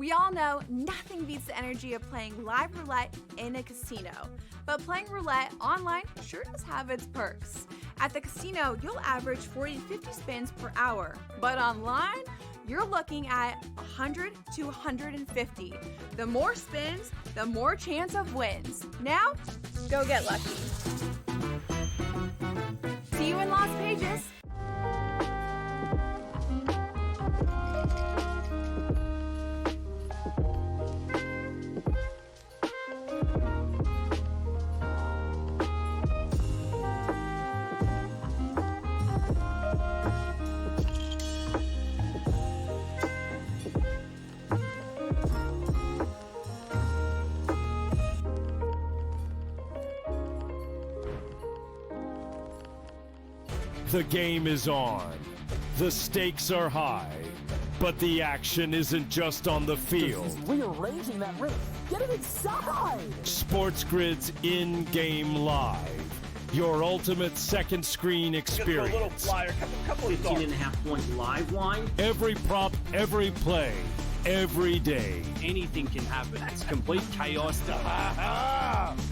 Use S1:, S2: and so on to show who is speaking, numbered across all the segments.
S1: We all know nothing beats the energy of playing live roulette in a casino. But playing roulette online sure does have its perks. At the casino, you'll average 40 to 50 spins per hour. But online, you're looking at 100 to 150. The more spins, the more chance of wins. Now, go get lucky. See you in Las Vegas.
S2: The game is on. The stakes are high. But the action isn't just on the field.
S3: He's rearranging that ring. Get it inside!
S2: SportsGrid's in-game live. Your ultimate second screen experience.
S4: A little flyer, couple of
S5: 18.5 point live line.
S2: Every prop, every play, every day.
S5: Anything can happen. It's complete chaos.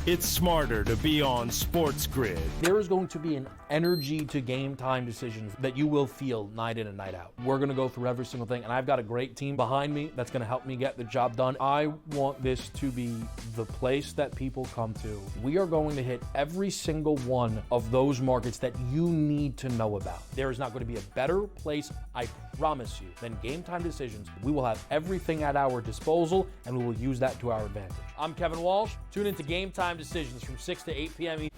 S2: It's smarter to be on SportsGrid.
S3: There is going to be an energy to game time decisions that you will feel night in and night out. We're going to go through every single thing, and I've got a great team behind me that's going to help me get the job done. I want this to be the place that people come to. We are going to hit every single one of those markets that you need to know about. There is not going to be a better place, I promise you, than Game Time Decisions. We will have everything at our disposal, and we will use that to our advantage. I'm Kevin Walsh. Tune into Game Time Decisions from 6 to 8 p.m. Eastern.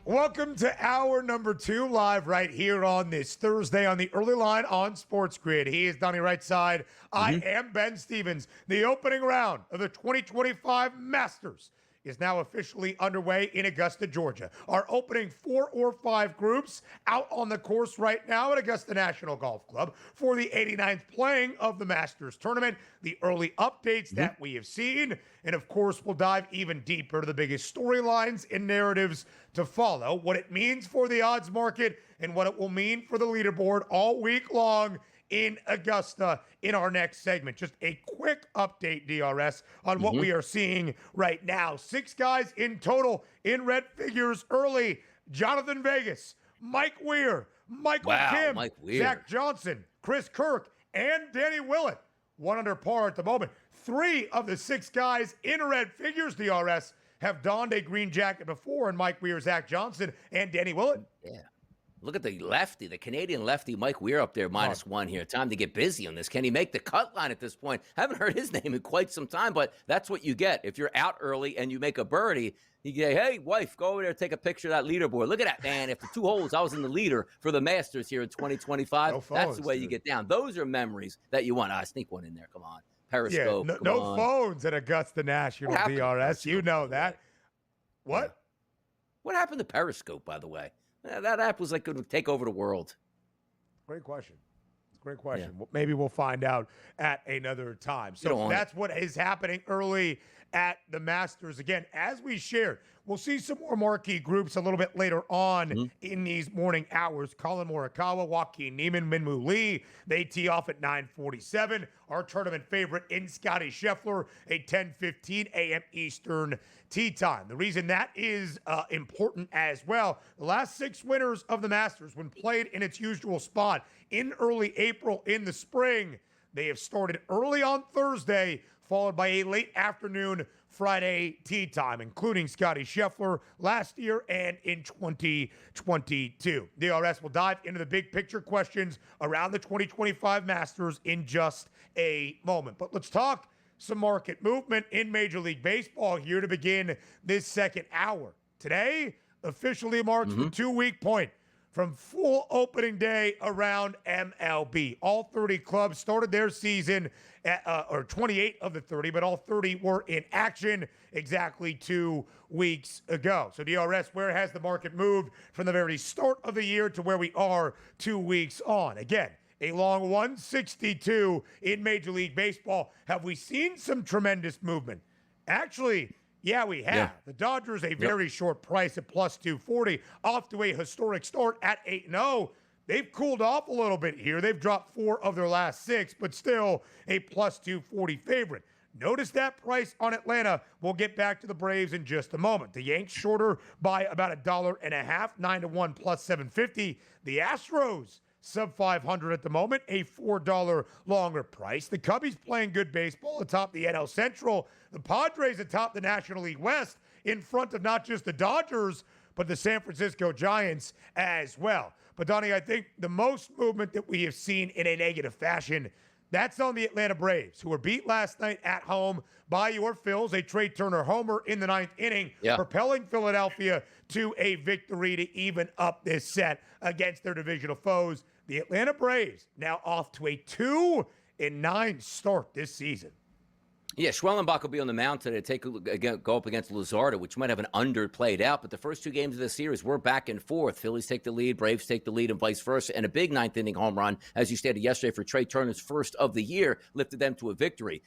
S6: Welcome to hour number 2, live right here on this Thursday on the early line on SportsGrid. He is Donnie right side. I am Ben Stevens. The opening round of the 2025 Masters is now officially underway in Augusta, Georgia. Our opening 4 or 5 groups out on the course right now at Augusta National Golf Club for the 89th playing of the Masters tournament, the early updates that we have seen, and of course we'll dive even deeper to the biggest storylines and narratives to follow, what it means for the odds market and what it will mean for the leaderboard all week long in Augusta in our next segment. Just a quick update, DRS, on what we are seeing right now. 6 guys in total in red figures early. Jonathan Vegas, Mike Weir, Michael Kim, Zach Johnson, Chris Kirk, and Danny Willett. 1 under par at the moment. 3 of the 6 guys in red figures, DRS, have donned a green jacket before, and Mike Weir, Zach Johnson, and Danny Willett.
S7: Yeah. Look at the lefty, the Canadian lefty, Mike Weir up there, -1 here. Time to get busy on this. Can he make the cut line at this point? Haven't heard his name in quite some time, but that's what you get. If you're out early and you make a birdie, you say, hey, wife, go over there and take a picture of that leaderboard. Look at that, man. After 2 holes, I was in the leader for the Masters here in 2025.
S6: No phones,
S7: that's the way you get down. Those are memories that you want. Sneak one in there. Come on. Periscope.
S6: Yeah, no phones at Augusta National, DRS. You know that. What?
S7: What happened to Periscope, by the way? That app was like going to take over the world.
S6: Great question. Great question. Yeah. Maybe we'll find out at another time. So that's what is happening early at the Masters. Again, as we shared, we'll see some more marquee groups a little bit later on in these morning hours. Colin Morikawa, Joaquin Niemann, Minwoo Lee, they tee off at 9:47. Our tournament favorite in Scotty Scheffler, a 10:15 a.m. Eastern tee time. The reason that is important as well, the last 6 winners of the Masters, when played in its usual spot in early April in the spring, they have started early on Thursday, followed by a late afternoon Friday tee time, including Scotty Scheffler last year and in 2022. DRS will dive into the big picture questions around the 2025 Masters in just a moment. But let's talk some market movement in Major League Baseball here to begin this second hour. Today officially marks the 2-week point from full opening day around MLB. All 30 clubs started their season, or 28 of the 30, but all 30 were in action exactly 2 weeks ago. So DRS, where has the market moved from the very start of the year to where we are 2 weeks on? Again, a long 162 in Major League Baseball. Have we seen some tremendous movement? Actually, yeah, we have.
S7: Yeah.
S6: The Dodgers, a very short price at plus 240, off to a historic start at 8-0. They've cooled off a little bit here. They've dropped 4 of their last 6, but still a plus 240 favorite. Notice that price on Atlanta. We'll get back to the Braves in just a moment. The Yanks shorter by about $1.50, 9-1 plus 750. The Astros sub 500 at the moment, a $4 longer price. The Cubbies playing good baseball atop the NL Central. The Padres atop the National League West in front of not just the Dodgers, but the San Francisco Giants as well. But Donnie, I think the most movement that we have seen in a negative fashion, that's on the Atlanta Braves, who were beat last night at home by your Phils, a Trey Turner homer in the 9th inning, propelling Philadelphia to a victory to even up this set against their divisional foes. The Atlanta Braves now off to a 2-9 start this season.
S7: Yeah, Schwellenbach will be on the mound today to go up against Luzardo, which might have an under played out. But the first 2 games of the series were back and forth. Phillies take the lead, Braves take the lead, and vice versa. And a big 9th inning home run, as you stated yesterday, for Trey Turner's first of the year, lifted them to a victory.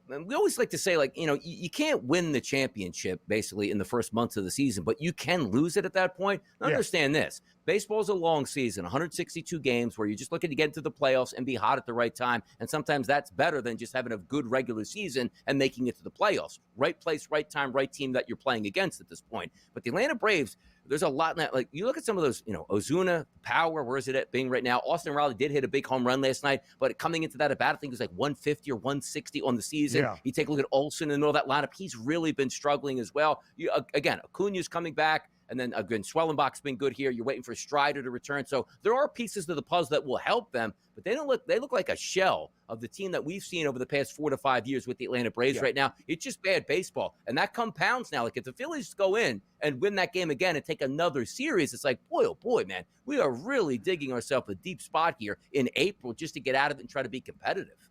S7: We always like to say, you can't win the championship basically in the first months of the season, but you can lose it at that point. Understand this. Baseball is a long season, 162 games where you're just looking to get into the playoffs and be hot at the right time. And sometimes that's better than just having a good regular season and making it to the playoffs. Right place, right time, right team that you're playing against at this point. But the Atlanta Braves, there's a lot in that. Like, you look at some of those, Ozuna, power, where is it at being right now? Austin Riley did hit a big home run last night, but coming into that at bat, I think it was like 150 or 160 on the season. Yeah. You take a look at Olsen in the middle of that lineup. He's really been struggling as well. Again, Acuna's coming back. And then, again, Schwellenbach's been good here. You're waiting for Strider to return. So there are pieces to the puzzle that will help them, but they look like a shell of the team that we've seen over the past 4 to 5 years with the Atlanta Braves right now. It's just bad baseball. And that compounds now. Like, if the Phillies go in and win that game again and take another series, it's like, boy, oh boy, man, we are really digging ourselves a deep spot here in April just to get out of it and try to be competitive.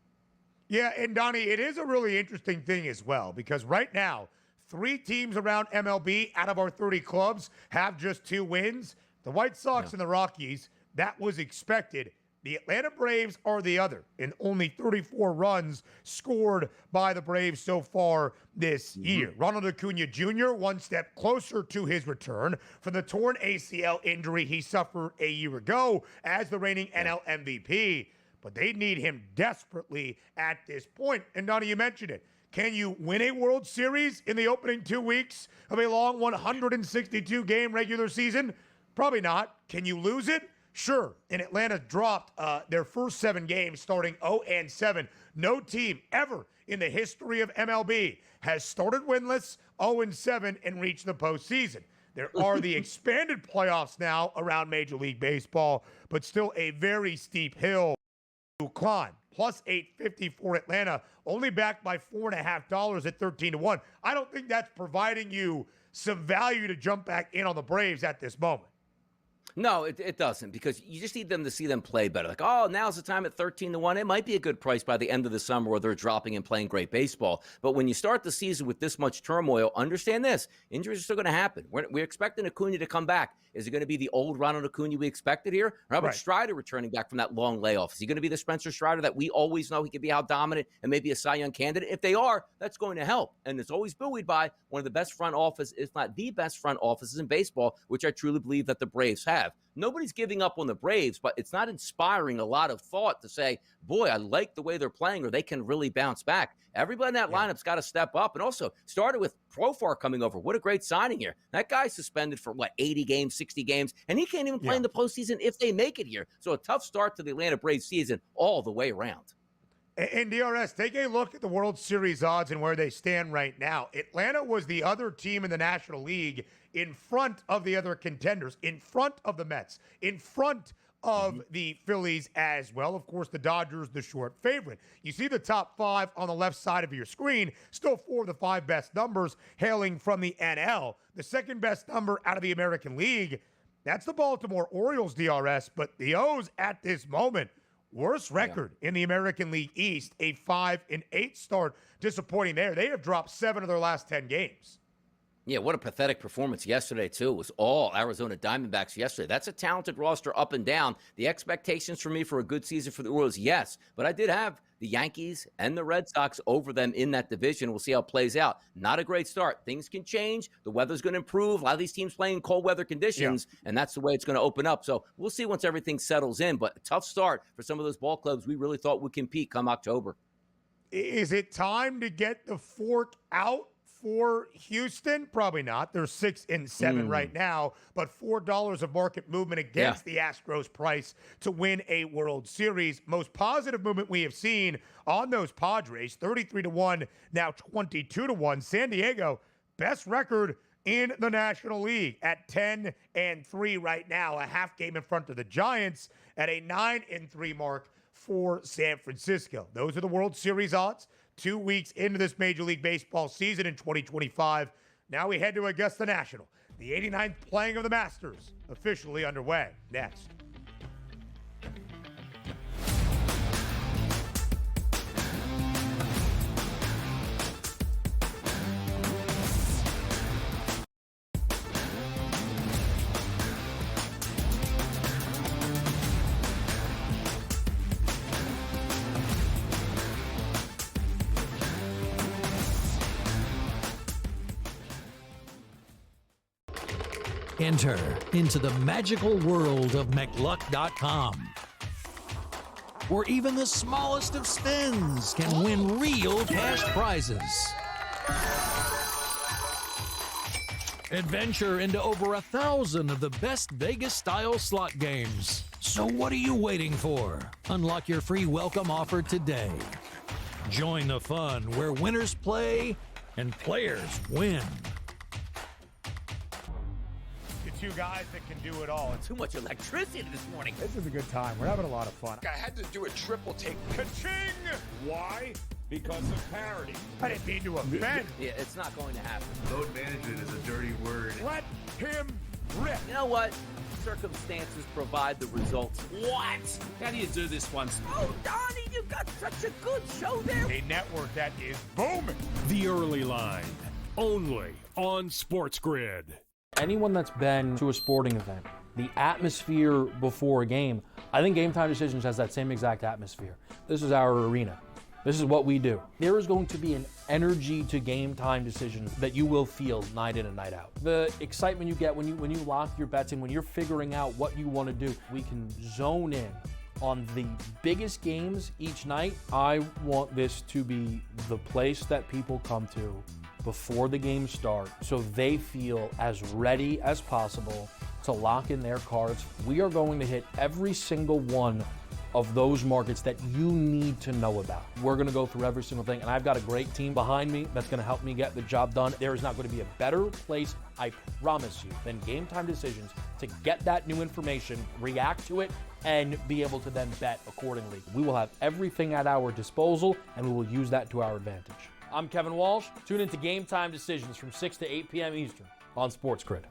S6: Yeah, and Donnie, it is a really interesting thing as well, because right now, 3 teams around MLB out of our 30 clubs have just 2 wins. The White Sox and the Rockies, that was expected. The Atlanta Braves are the other, and only 34 runs scored by the Braves so far this year. Ronald Acuna Jr., 1 step closer to his return from the torn ACL injury he suffered a year ago as the reigning NL MVP. But they need him desperately at this point. And Donnie, you mentioned it. Can you win a World Series in the opening 2 weeks of a long 162-game regular season? Probably not. Can you lose it? Sure. And Atlanta dropped their first 7 games starting 0-7. No team ever in the history of MLB has started winless 0-7 and reached the postseason. There are the expanded playoffs now around Major League Baseball, but still a very steep hill to climb. Plus 850 for Atlanta, only backed by $4.50 at 13-1. I don't think that's providing you some value to jump back in on the Braves at this moment.
S7: No, it doesn't, because you just need them to see them play better. Like, oh, now's the time at 13-1. It might be a good price by the end of the summer where they're dropping and playing great baseball. But when you start the season with this much turmoil, understand this. Injuries are still going to happen. We're expecting Acuna to come back. Is it going to be the old Ronald Acuna we expected here? Or how about Strider returning back from that long layoff? Is he going to be the Spencer Strider that we always know he could be how dominant and maybe a Cy Young candidate? If they are, that's going to help. And it's always buoyed by one of the best front office, if not the best front offices in baseball, which I truly believe that the Braves have. Nobody's giving up on the Braves, but it's not inspiring a lot of thought to say, boy, I like the way they're playing, or they can really bounce back. Everybody in that lineup's got to step up. And also started with Profar coming over. What a great signing here. That guy's suspended for 80 games, 60 games, and he can't even play in the postseason if they make it here. So a tough start to the Atlanta Braves season all the way around.
S6: And DRS, take a look at the World Series odds and where they stand right now. Atlanta was the other team in the National League in front of the other contenders, in front of the Mets, in front of the Phillies as well. Of course, the Dodgers, the short favorite. You see the top 5 on the left side of your screen, still 4 of the 5 best numbers hailing from the NL. The second best number out of the American League, That's the Baltimore Orioles DRS, but the O's at this moment, worst record in the American League East, a 5-8 start. Disappointing there. They have dropped 7 of their last 10 games.
S7: Yeah, what a pathetic performance yesterday, too. It was all Arizona Diamondbacks yesterday. That's a talented roster up and down. The expectations for me for a good season for the Orioles, yes. But I did have the Yankees and the Red Sox over them in that division. We'll see how it plays out. Not a great start. Things can change. The weather's going to improve. A lot of these teams playing in cold weather conditions, and that's the way it's going to open up. So we'll see once everything settles in. But a tough start for some of those ball clubs we really thought would compete come October.
S6: Is it time to get the fork out for Houston? Probably not. They're 6-7 right now, but $4 of market movement against the Astros price to win a World Series. Most positive movement we have seen on those Padres, 33-1, now 22-1. San Diego, best record in the National League at 10-3 right now, a half game in front of the Giants at a 9-3 mark for San Francisco. Those are the World Series odds. 2 weeks into this Major League Baseball season in 2025. Now we head to Augusta National. The 89th playing of the Masters officially underway. Next.
S8: Enter into the magical world of McLuck.com, where even the smallest of spins can win real cash prizes. Adventure into over 1,000 of the best Vegas-style slot games. So what are you waiting for? Unlock your free welcome offer today. Join the fun where winners play and players win.
S6: Two guys that can do it all.
S7: Too much electricity this morning.
S9: This is a good time. We're having a lot of fun.
S4: I had to do a triple take.
S6: Ka-ching!
S9: Why? Because of parity.
S6: I didn't mean to offend.
S7: Yeah, it's not going to happen.
S10: Load management is a dirty word.
S6: Let him rip.
S7: You know what? Circumstances provide the results.
S5: What? How do you do this one?
S7: Oh, Donnie, you got such a good show there.
S6: A network that is booming.
S2: The Early Line, only on SportsGrid.
S3: Anyone that's been to a sporting event, the atmosphere before a game, I think Game Time Decisions has that same exact atmosphere. This is our arena. This is what we do. There is going to be an energy to Game Time Decisions that you will feel night in and night out. The excitement you get when you lock your bets in, when you're figuring out what you want to do, we can zone in on the biggest games each night. I want this to be the place that people come to before the games start so they feel as ready as possible to lock in their cards. We are going to hit every single one of those markets that you need to know about. We're going to go through every single thing, and I've got a great team behind me that's going to help me get the job done. There is not going to be a better place, I promise you, than Game Time Decisions to get that new information, react to it, and be able to then bet accordingly. We will have everything at our disposal, and we will use that to our advantage. I'm Kevin Walsh. Tune into Game Time Decisions from 6 to 8 p.m. Eastern on SportsGrid.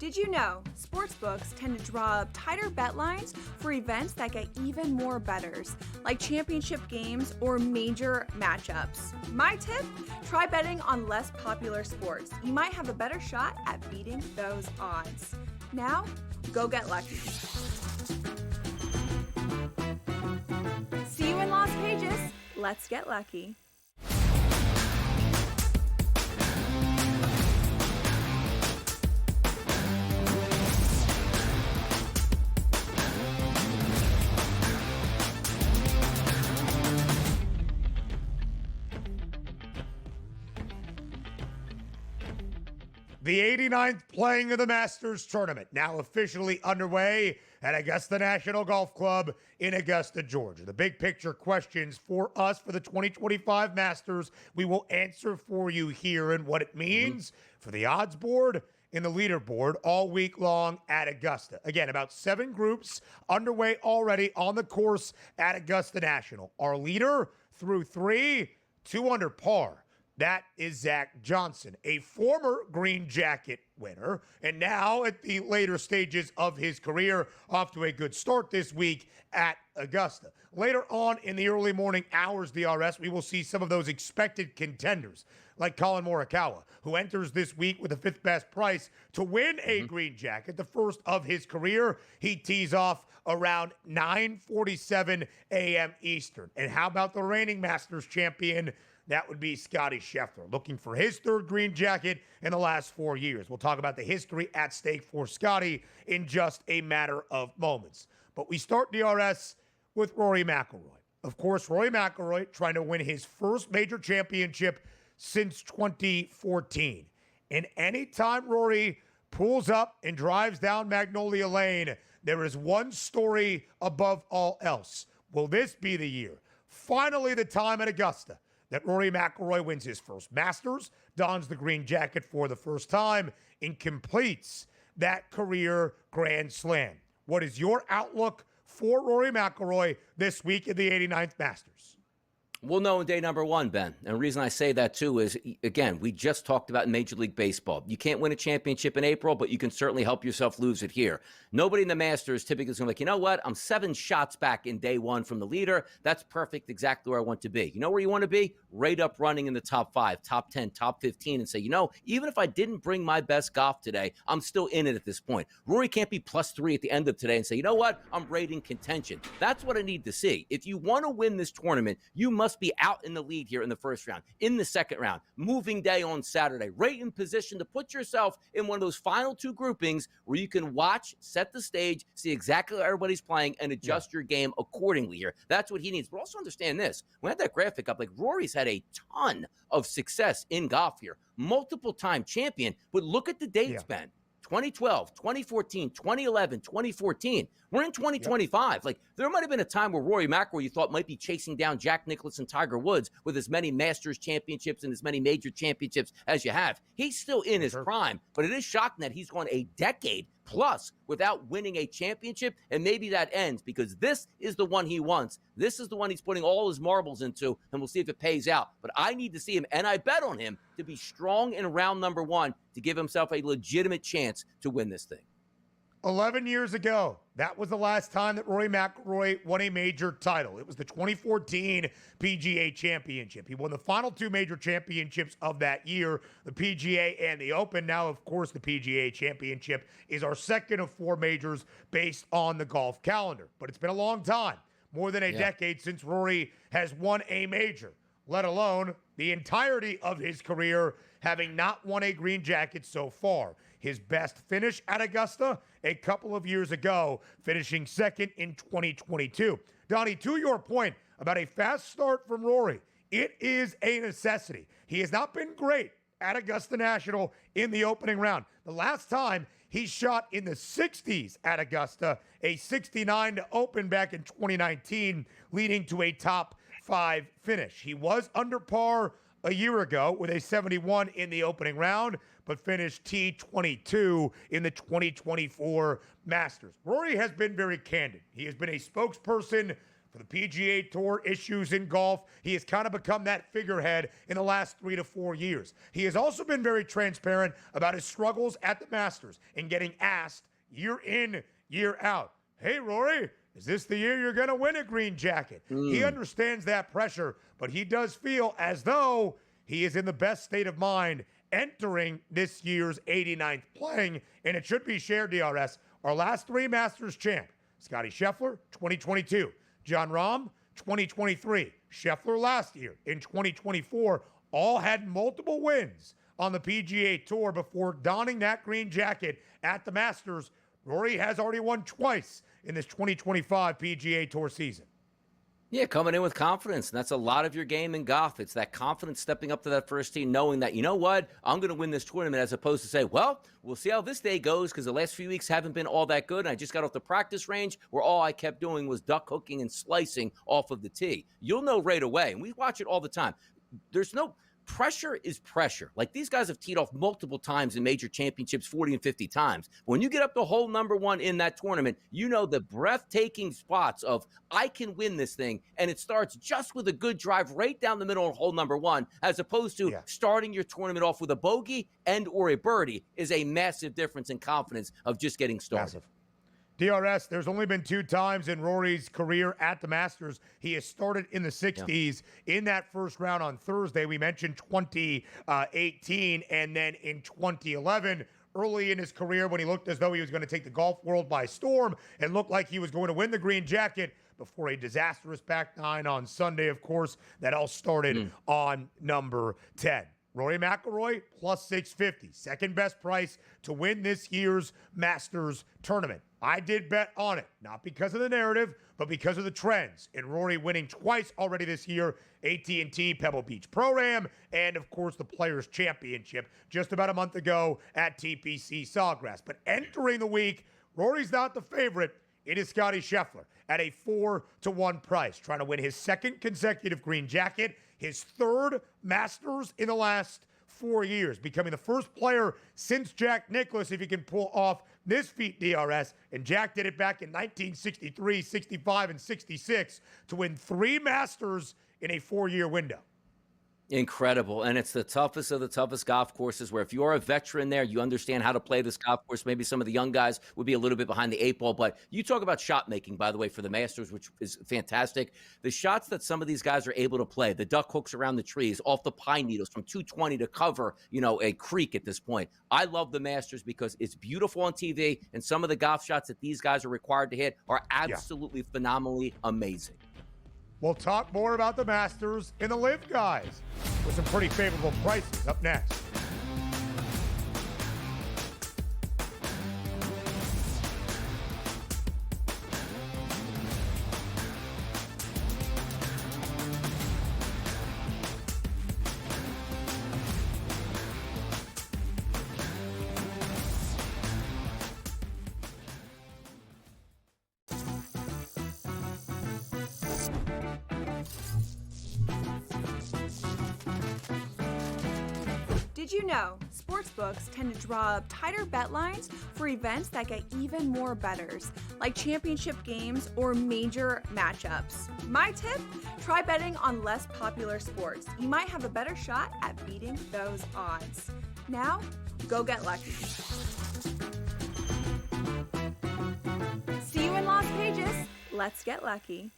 S1: Did you know sportsbooks tend to draw up tighter bet lines for events that get even more bettors, like championship games or major matchups? My tip? Try betting on less popular sports. You might have a better shot at beating those odds. Now, go get lucky. See you in Las Vegas. Let's get lucky.
S6: The 89th playing of the Masters Tournament now officially underway at Augusta National Golf Club in Augusta, Georgia. The big picture questions for us for the 2025 Masters we will answer for you here and what it means for the odds board and the leaderboard all week long at Augusta. Again, about 7 groups underway already on the course at Augusta National. Our leader through 3, 2 under par. That is Zach Johnson, a former Green Jacket winner, and now at the later stages of his career, off to a good start this week at Augusta. Later on in the early morning hours, DRS, we will see some of those expected contenders, like Colin Morikawa, who enters this week with the 5th best price to win a Green Jacket, the first of his career. He tees off around 9:47 a.m. Eastern. And how about the reigning Masters champion? That would be Scotty Scheffler, looking for his 3rd Green Jacket in the last 4 years. We'll talk about the history at stake for Scotty in just a matter of moments. But we start, DRS, with Rory McIlroy. Of course, Rory McIlroy trying to win his first major championship since 2014. And anytime Rory pulls up and drives down Magnolia Lane, there is one story above all else. Will this be the year? Finally, the time at Augusta that Rory McIlroy wins his first Masters, dons the Green Jacket for the first time, and completes that career Grand Slam. What is your outlook for Rory McIlroy this week in the 89th Masters?
S7: We'll know in day number 1, Ben. And the reason I say that, too, is, again, we just talked about in Major League Baseball. You can't win a championship in April, but you can certainly help yourself lose it here. Nobody in the Masters typically is going to be like, you know what? I'm 7 shots back in day 1 from the leader. That's perfect, exactly where I want to be. You know where you want to be? Right up running in the top 5, top 10, top 15, and say, you know, even if I didn't bring my best golf today, I'm still in it at this point. Rory can't be +3 at the end of today and say, you know what? I'm right in contention. That's what I need to see. If you want to win this tournament, you must be out in the lead here in the first round, in the second round, moving day on Saturday, right in position to put yourself in one of those final 2 groupings where you can watch, set the stage, see exactly how everybody's playing, and adjust your game accordingly here. That's what he needs. But also understand this. We had that graphic up. Like, Rory's had a ton of success in golf here. Multiple-time champion. But look at the dates, Ben. 2012, 2014, 2011, 2014. We're in 2025. Like, there might have been a time where Rory McIlroy you thought might be chasing down Jack Nicklaus and Tiger Woods with as many Masters championships and as many major championships as you have. He's still in his prime, but it is shocking that he's gone a decade plus without winning a championship, and maybe that ends because this is the one he wants. This is the one he's putting all his marbles into, and we'll see if it pays out. But I need to see him, and I bet on him to be strong in round number 1 to give himself a legitimate chance to win this thing.
S6: 11 years ago, that was the last time that Rory McIlroy won a major title. It was the 2014 PGA Championship. He won the final 2 major championships of that year, the PGA and the Open. Now, of course, the PGA Championship is our second of 4 majors based on the golf calendar. But it's been a long time, more than a decade since Rory has won a major, let alone the entirety of his career having not won a Green Jacket so far. His best finish at Augusta a couple of years ago, finishing 2nd in 2022. Donnie, to your point about a fast start from Rory, it is a necessity. He has not been great at Augusta National in the opening round. The last time he shot in the 60s at Augusta, a 69 to open back in 2019, leading to a top 5 finish. He was under par a year ago with a 71 in the opening round, but finished T22 in the 2024 Masters. Rory has been very candid. He has been a spokesperson for the PGA Tour issues in golf. He has kind of become that figurehead in the last 3 to 4 years. He has also been very transparent about his struggles at the Masters and getting asked year in, year out, hey, Rory, is this the year you're going to win a Green Jacket? He understands that pressure, but he does feel as though he is in the best state of mind entering this year's 89th playing, and it should be shared, DRS. Our last 3 Masters champ, Scotty Scheffler, 2022. Jon Rahm, 2023. Scheffler last year in 2024. All had multiple wins on the PGA Tour before donning that Green Jacket at the Masters. Rory has already won twice in this 2025 PGA Tour season.
S7: Yeah, coming in with confidence, and that's a lot of your game in golf. It's that confidence stepping up to that first tee, knowing that, you know what, I'm going to win this tournament, as opposed to say, well, we'll see how this day goes because the last few weeks haven't been all that good, and I just got off the practice range where all I kept doing was duck hooking and slicing off of the tee. You'll know right away, and we watch it all the time. There's no pressure is pressure. Like, these guys have teed off multiple times in major championships, 40 and 50 times. When you get up to hole number one in that tournament, you know the breathtaking spots of, I can win this thing. And it starts just with a good drive right down the middle of hole number one, as opposed to starting your tournament off with a bogey and or a birdie is a massive difference in confidence of just getting started.
S6: Massive. DRS, there's only been 2 times in Rory's career at the Masters he has started in the 60s. In that first round on Thursday, we mentioned 2018, and then in 2011, early in his career when he looked as though he was going to take the golf world by storm and looked like he was going to win the green jacket before a disastrous back nine on Sunday, of course. That all started on number 10. Rory McIlroy, plus 650. Second best price to win this year's Masters tournament. I did bet on it, not because of the narrative, but because of the trends. And Rory winning twice already this year, AT&T Pebble Beach Pro-Am, and of course the Players' Championship just about a month ago at TPC Sawgrass. But entering the week, Rory's not the favorite. It is Scottie Scheffler at a 4-1 price, trying to win his second consecutive green jacket, his third Masters in the last 4 years, becoming the first player since Jack Nicklaus, if he can pull off this feat, DRS, and Jack did it back in 1963, 65, and 66 to win 3 Masters in a 4-year window.
S7: Incredible. And it's the toughest of the toughest golf courses, where if you're a veteran there, you understand how to play this golf course. Maybe some of the young guys would be a little bit behind the 8 ball, but you talk about shot making, by the way, for the Masters, which is fantastic. The shots that some of these guys are able to play, the duck hooks around the trees, off the pine needles from 220 to cover, a creek at this point. I love the Masters because it's beautiful on TV, and some of the golf shots that these guys are required to hit are absolutely phenomenally amazing.
S6: We'll talk more about the Masters and the Live guys with some pretty favorable prices up next.
S1: Did you know sportsbooks tend to draw up tighter bet lines for events that get even more bettors, like championship games or major matchups? My tip, try betting on less popular sports. You might have a better shot at beating those odds. Now, go get lucky. See you in Las Vegas. Let's get lucky.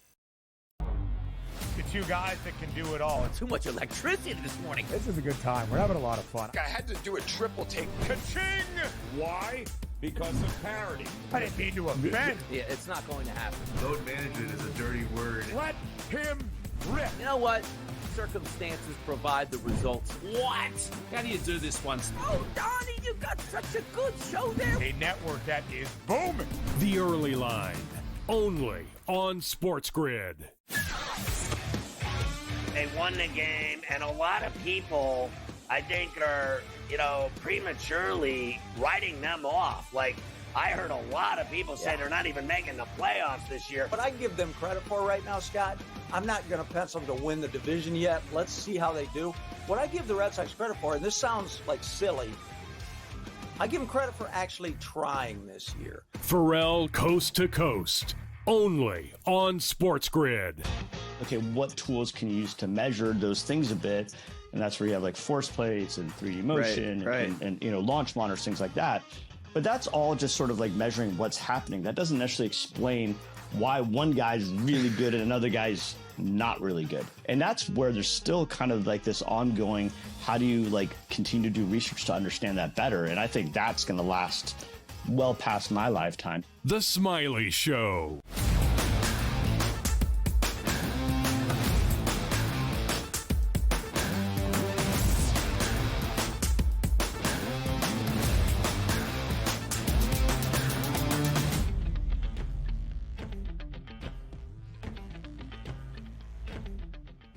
S6: The 2 guys that can do it all.
S7: Too much electricity this morning.
S9: This is a good time. We're having a lot of fun.
S10: I had to do a triple take.
S6: Ka-ching!
S9: Why? Because of parity.
S6: I didn't mean to offend.
S7: Yeah, it's not going to happen.
S10: Load management is a dirty word.
S9: Let him rip.
S7: You know what? Circumstances provide the results.
S5: What? How do you do this one?
S7: Oh, Donnie, you got such a good show there.
S6: A network that is booming.
S2: The Early Line, only on SportsGrid.
S11: They won the game, and a lot of people, I think, are, prematurely writing them off. Like, I heard a lot of people say they're not even making the playoffs this year.
S12: What I give them credit for right now, Scott, I'm not going to pencil them to win the division yet. Let's see how they do. What I give the Red Sox credit for, and this sounds like silly, I give them credit for actually trying this year.
S2: Pharrell Coast to Coast, only on SportsGrid.
S13: Okay, what tools can you use to measure those things a bit? And that's where you have like force plates and 3D motion and launch monitors, things like that. But that's all just sort of like measuring what's happening. That doesn't necessarily explain why one guy's really good and another guy's not really good. And that's where there's still kind of like this ongoing, how do you like continue to do research to understand that better? And I think that's going to last well past my lifetime.
S2: The Smiley Show.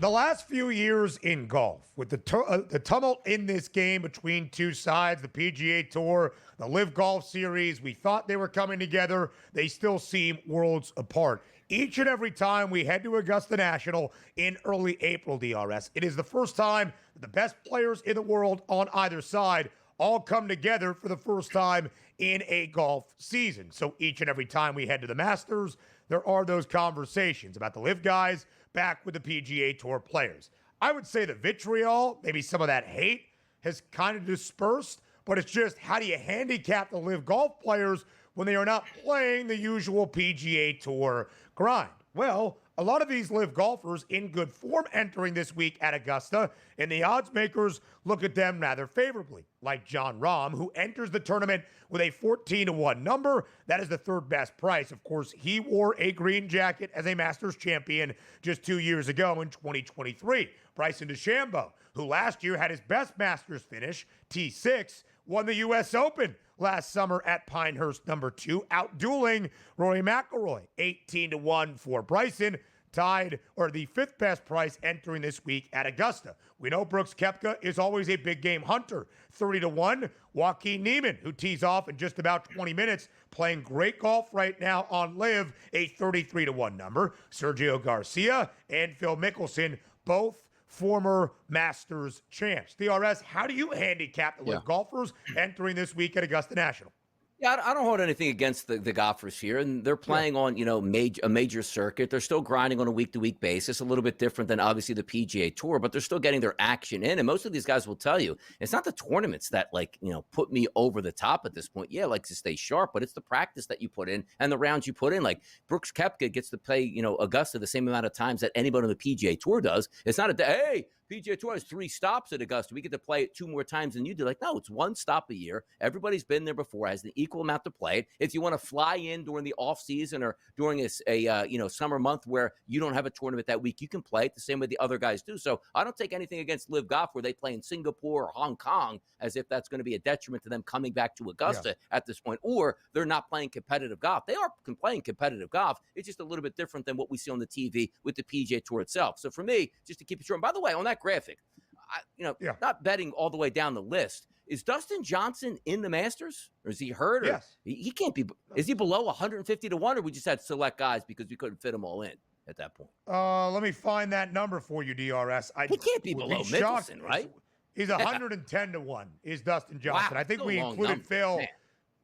S6: The last few years in golf, with the tumult in this game between two sides, the PGA Tour, the LIV Golf Series, we thought they were coming together. They still seem worlds apart. Each and every time we head to Augusta National in early April, DRS, it is the first time that the best players in the world on either side all come together for the first time in a golf season. So each and every time we head to the Masters, there are those conversations about the LIV guys back with the PGA Tour players. I would say the vitriol, maybe some of that hate, has kind of dispersed, but it's just, how do you handicap the LIV golf players when they are not playing the usual PGA Tour grind? Well, a lot of these LIV golfers in good form entering this week at Augusta, and the odds makers look at them rather favorably, like Jon Rahm, who enters the tournament with a 14-1 number. That is the third best price. Of course, he wore a green jacket as a Masters champion just 2 years ago in 2023. Bryson DeChambeau, who last year had his best Masters finish, T6, won the U.S. Open last summer at Pinehurst #2, outdueling Rory McIlroy, 18-1 for Bryson, tied, or the fifth best price entering this week at Augusta. We know Brooks Koepka is always a big game hunter, 30-1. Joaquin Niemann, who tees off in just about 20 minutes, playing great golf right now on LIV, a 33-1 number. Sergio Garcia and Phil Mickelson, both former Masters champs. DRS, how do you handicap the LIV golfers entering this week at Augusta National?
S7: Yeah, I don't hold anything against the golfers here, and they're playing on, a major circuit. They're still grinding on a week-to-week basis, a little bit different than obviously the PGA Tour, but they're still getting their action in. And most of these guys will tell you, it's not the tournaments that put me over the top at this point. Yeah, I like to stay sharp, but it's the practice that you put in and the rounds you put in. Like Brooks Koepka gets to play, Augusta the same amount of times that anybody on the PGA Tour does. It's not hey, PGA Tour has 3 stops at Augusta. We get to play it 2 more times than you do. Like, no, it's 1 stop a year. Everybody's been there before, has the equal amount to play it. If you want to fly in during the off season or during a summer month where you don't have a tournament that week, you can play it the same way the other guys do. So I don't take anything against LIV Golf where they play in Singapore or Hong Kong as if that's going to be a detriment to them coming back to Augusta at this point, or they're not playing competitive golf. They are playing competitive golf. It's just a little bit different than what we see on the TV with the PGA Tour itself. So for me, just to keep it short, and by the way, on that graphic, not betting all the way down the list. Is Dustin Johnson in the Masters, or is he hurt? Or
S6: Yes.
S7: He can't be. Is he below 150-1, or we just had select guys because we couldn't fit them all in at that point?
S6: Let me find that number for you, DRS.
S7: He can't be below Mickelson, right?
S6: He's 110-1 is Dustin Johnson.
S7: Wow,
S6: I think
S7: still
S6: we
S7: a long
S6: included
S7: number.
S6: Phil
S7: Man.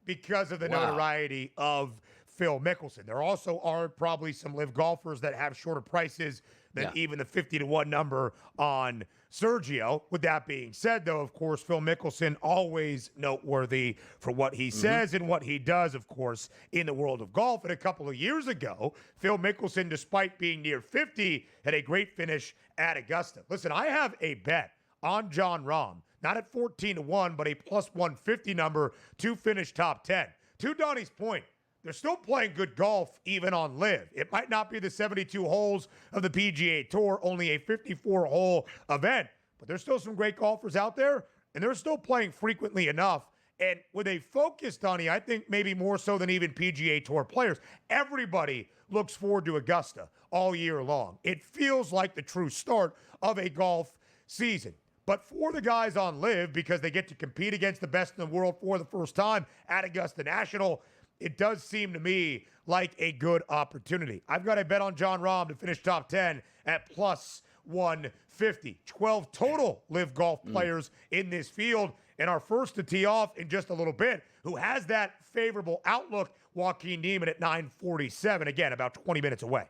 S6: because of the notoriety of Phil Mickelson. There also are probably some LIV golfers that have shorter prices than even the 50-1 number on Sergio. With that being said, though, of course, Phil Mickelson always noteworthy for what he says and what he does, of course, in the world of golf. And a couple of years ago, Phil Mickelson, despite being near 50, had a great finish at Augusta. Listen, I have a bet on Jon Rahm, not at 14-1, but a plus 150 number to finish top 10. To Donnie's point, they're still playing good golf even on LIV. It might not be the 72 holes of the PGA Tour, only a 54-hole event, but there's still some great golfers out there, and they're still playing frequently enough. And with a focus, Donnie, I think maybe more so than even PGA Tour players, everybody looks forward to Augusta all year long. It feels like the true start of a golf season. But for the guys on LIV, because they get to compete against the best in the world for the first time at Augusta National, it does seem to me like a good opportunity. I've got a bet on Jon Rahm to finish top 10 at plus 150. 12 total LIV golf players in this field. And our first to tee off in just a little bit, who has that favorable outlook, Joaquin Niemann at 947. Again, about 20 minutes away.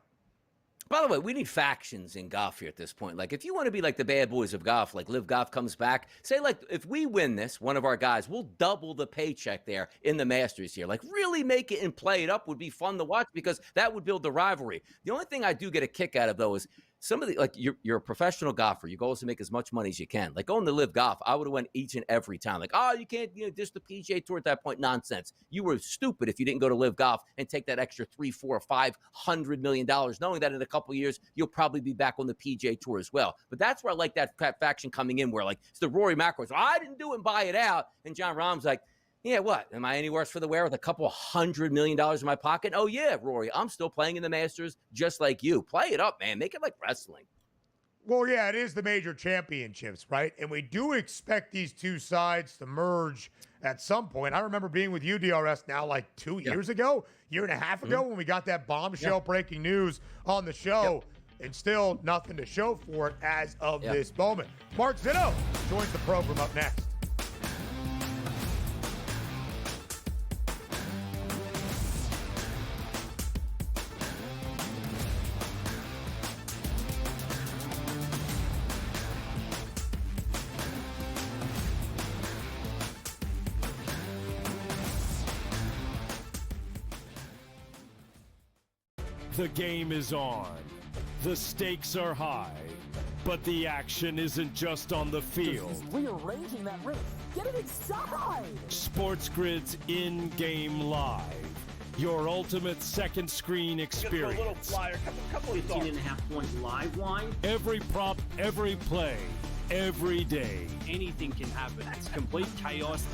S7: By the way, we need factions in golf here at this point. Like, if you want to be like the bad boys of golf, like LIV Golf comes back, say, like, if we win this, one of our guys, we'll double the paycheck there in the Masters here. Like, really make it and play it up would be fun to watch because that would build the rivalry. The only thing I do get a kick out of, though, is some of the, like, you're a professional golfer. Your goal is to make as much money as you can. Like, going to LIV Golf, I would have went each and every time. Like, oh, you can't, just the PGA Tour at that point. Nonsense. You were stupid if you didn't go to LIV Golf and take that extra $300, $400, $500 million, knowing that in a couple of years, you'll probably be back on the PGA Tour as well. But that's where I like that faction coming in where, like, it's the Rory McIlroy. So I didn't do it and buy it out. And Jon Rahm's like, yeah, what? Am I any worse for the wear with a couple $100 million in my pocket? Oh, yeah, Rory, I'm still playing in the Masters just like you. Play it up, man. Make it like wrestling.
S6: Well, yeah, it is the major championships, right? And we do expect these two sides to merge at some point. I remember being with you, DRS, now like 2 years ago, year and a half ago, when we got that bombshell breaking news on the show, and still nothing to show for it as of this moment. Mark Zinno joins the program up next.
S2: The game is on. The stakes are high. But the action isn't just on the field.
S14: He's rearranging that roof. Get it inside!
S2: SportsGrid's in-game live. Your ultimate second screen experience.
S4: Just a little flyer, couple of thoughts.
S5: 18.5 point live line.
S2: Every prop, every play, every day.
S5: Anything can happen. It's complete chaos.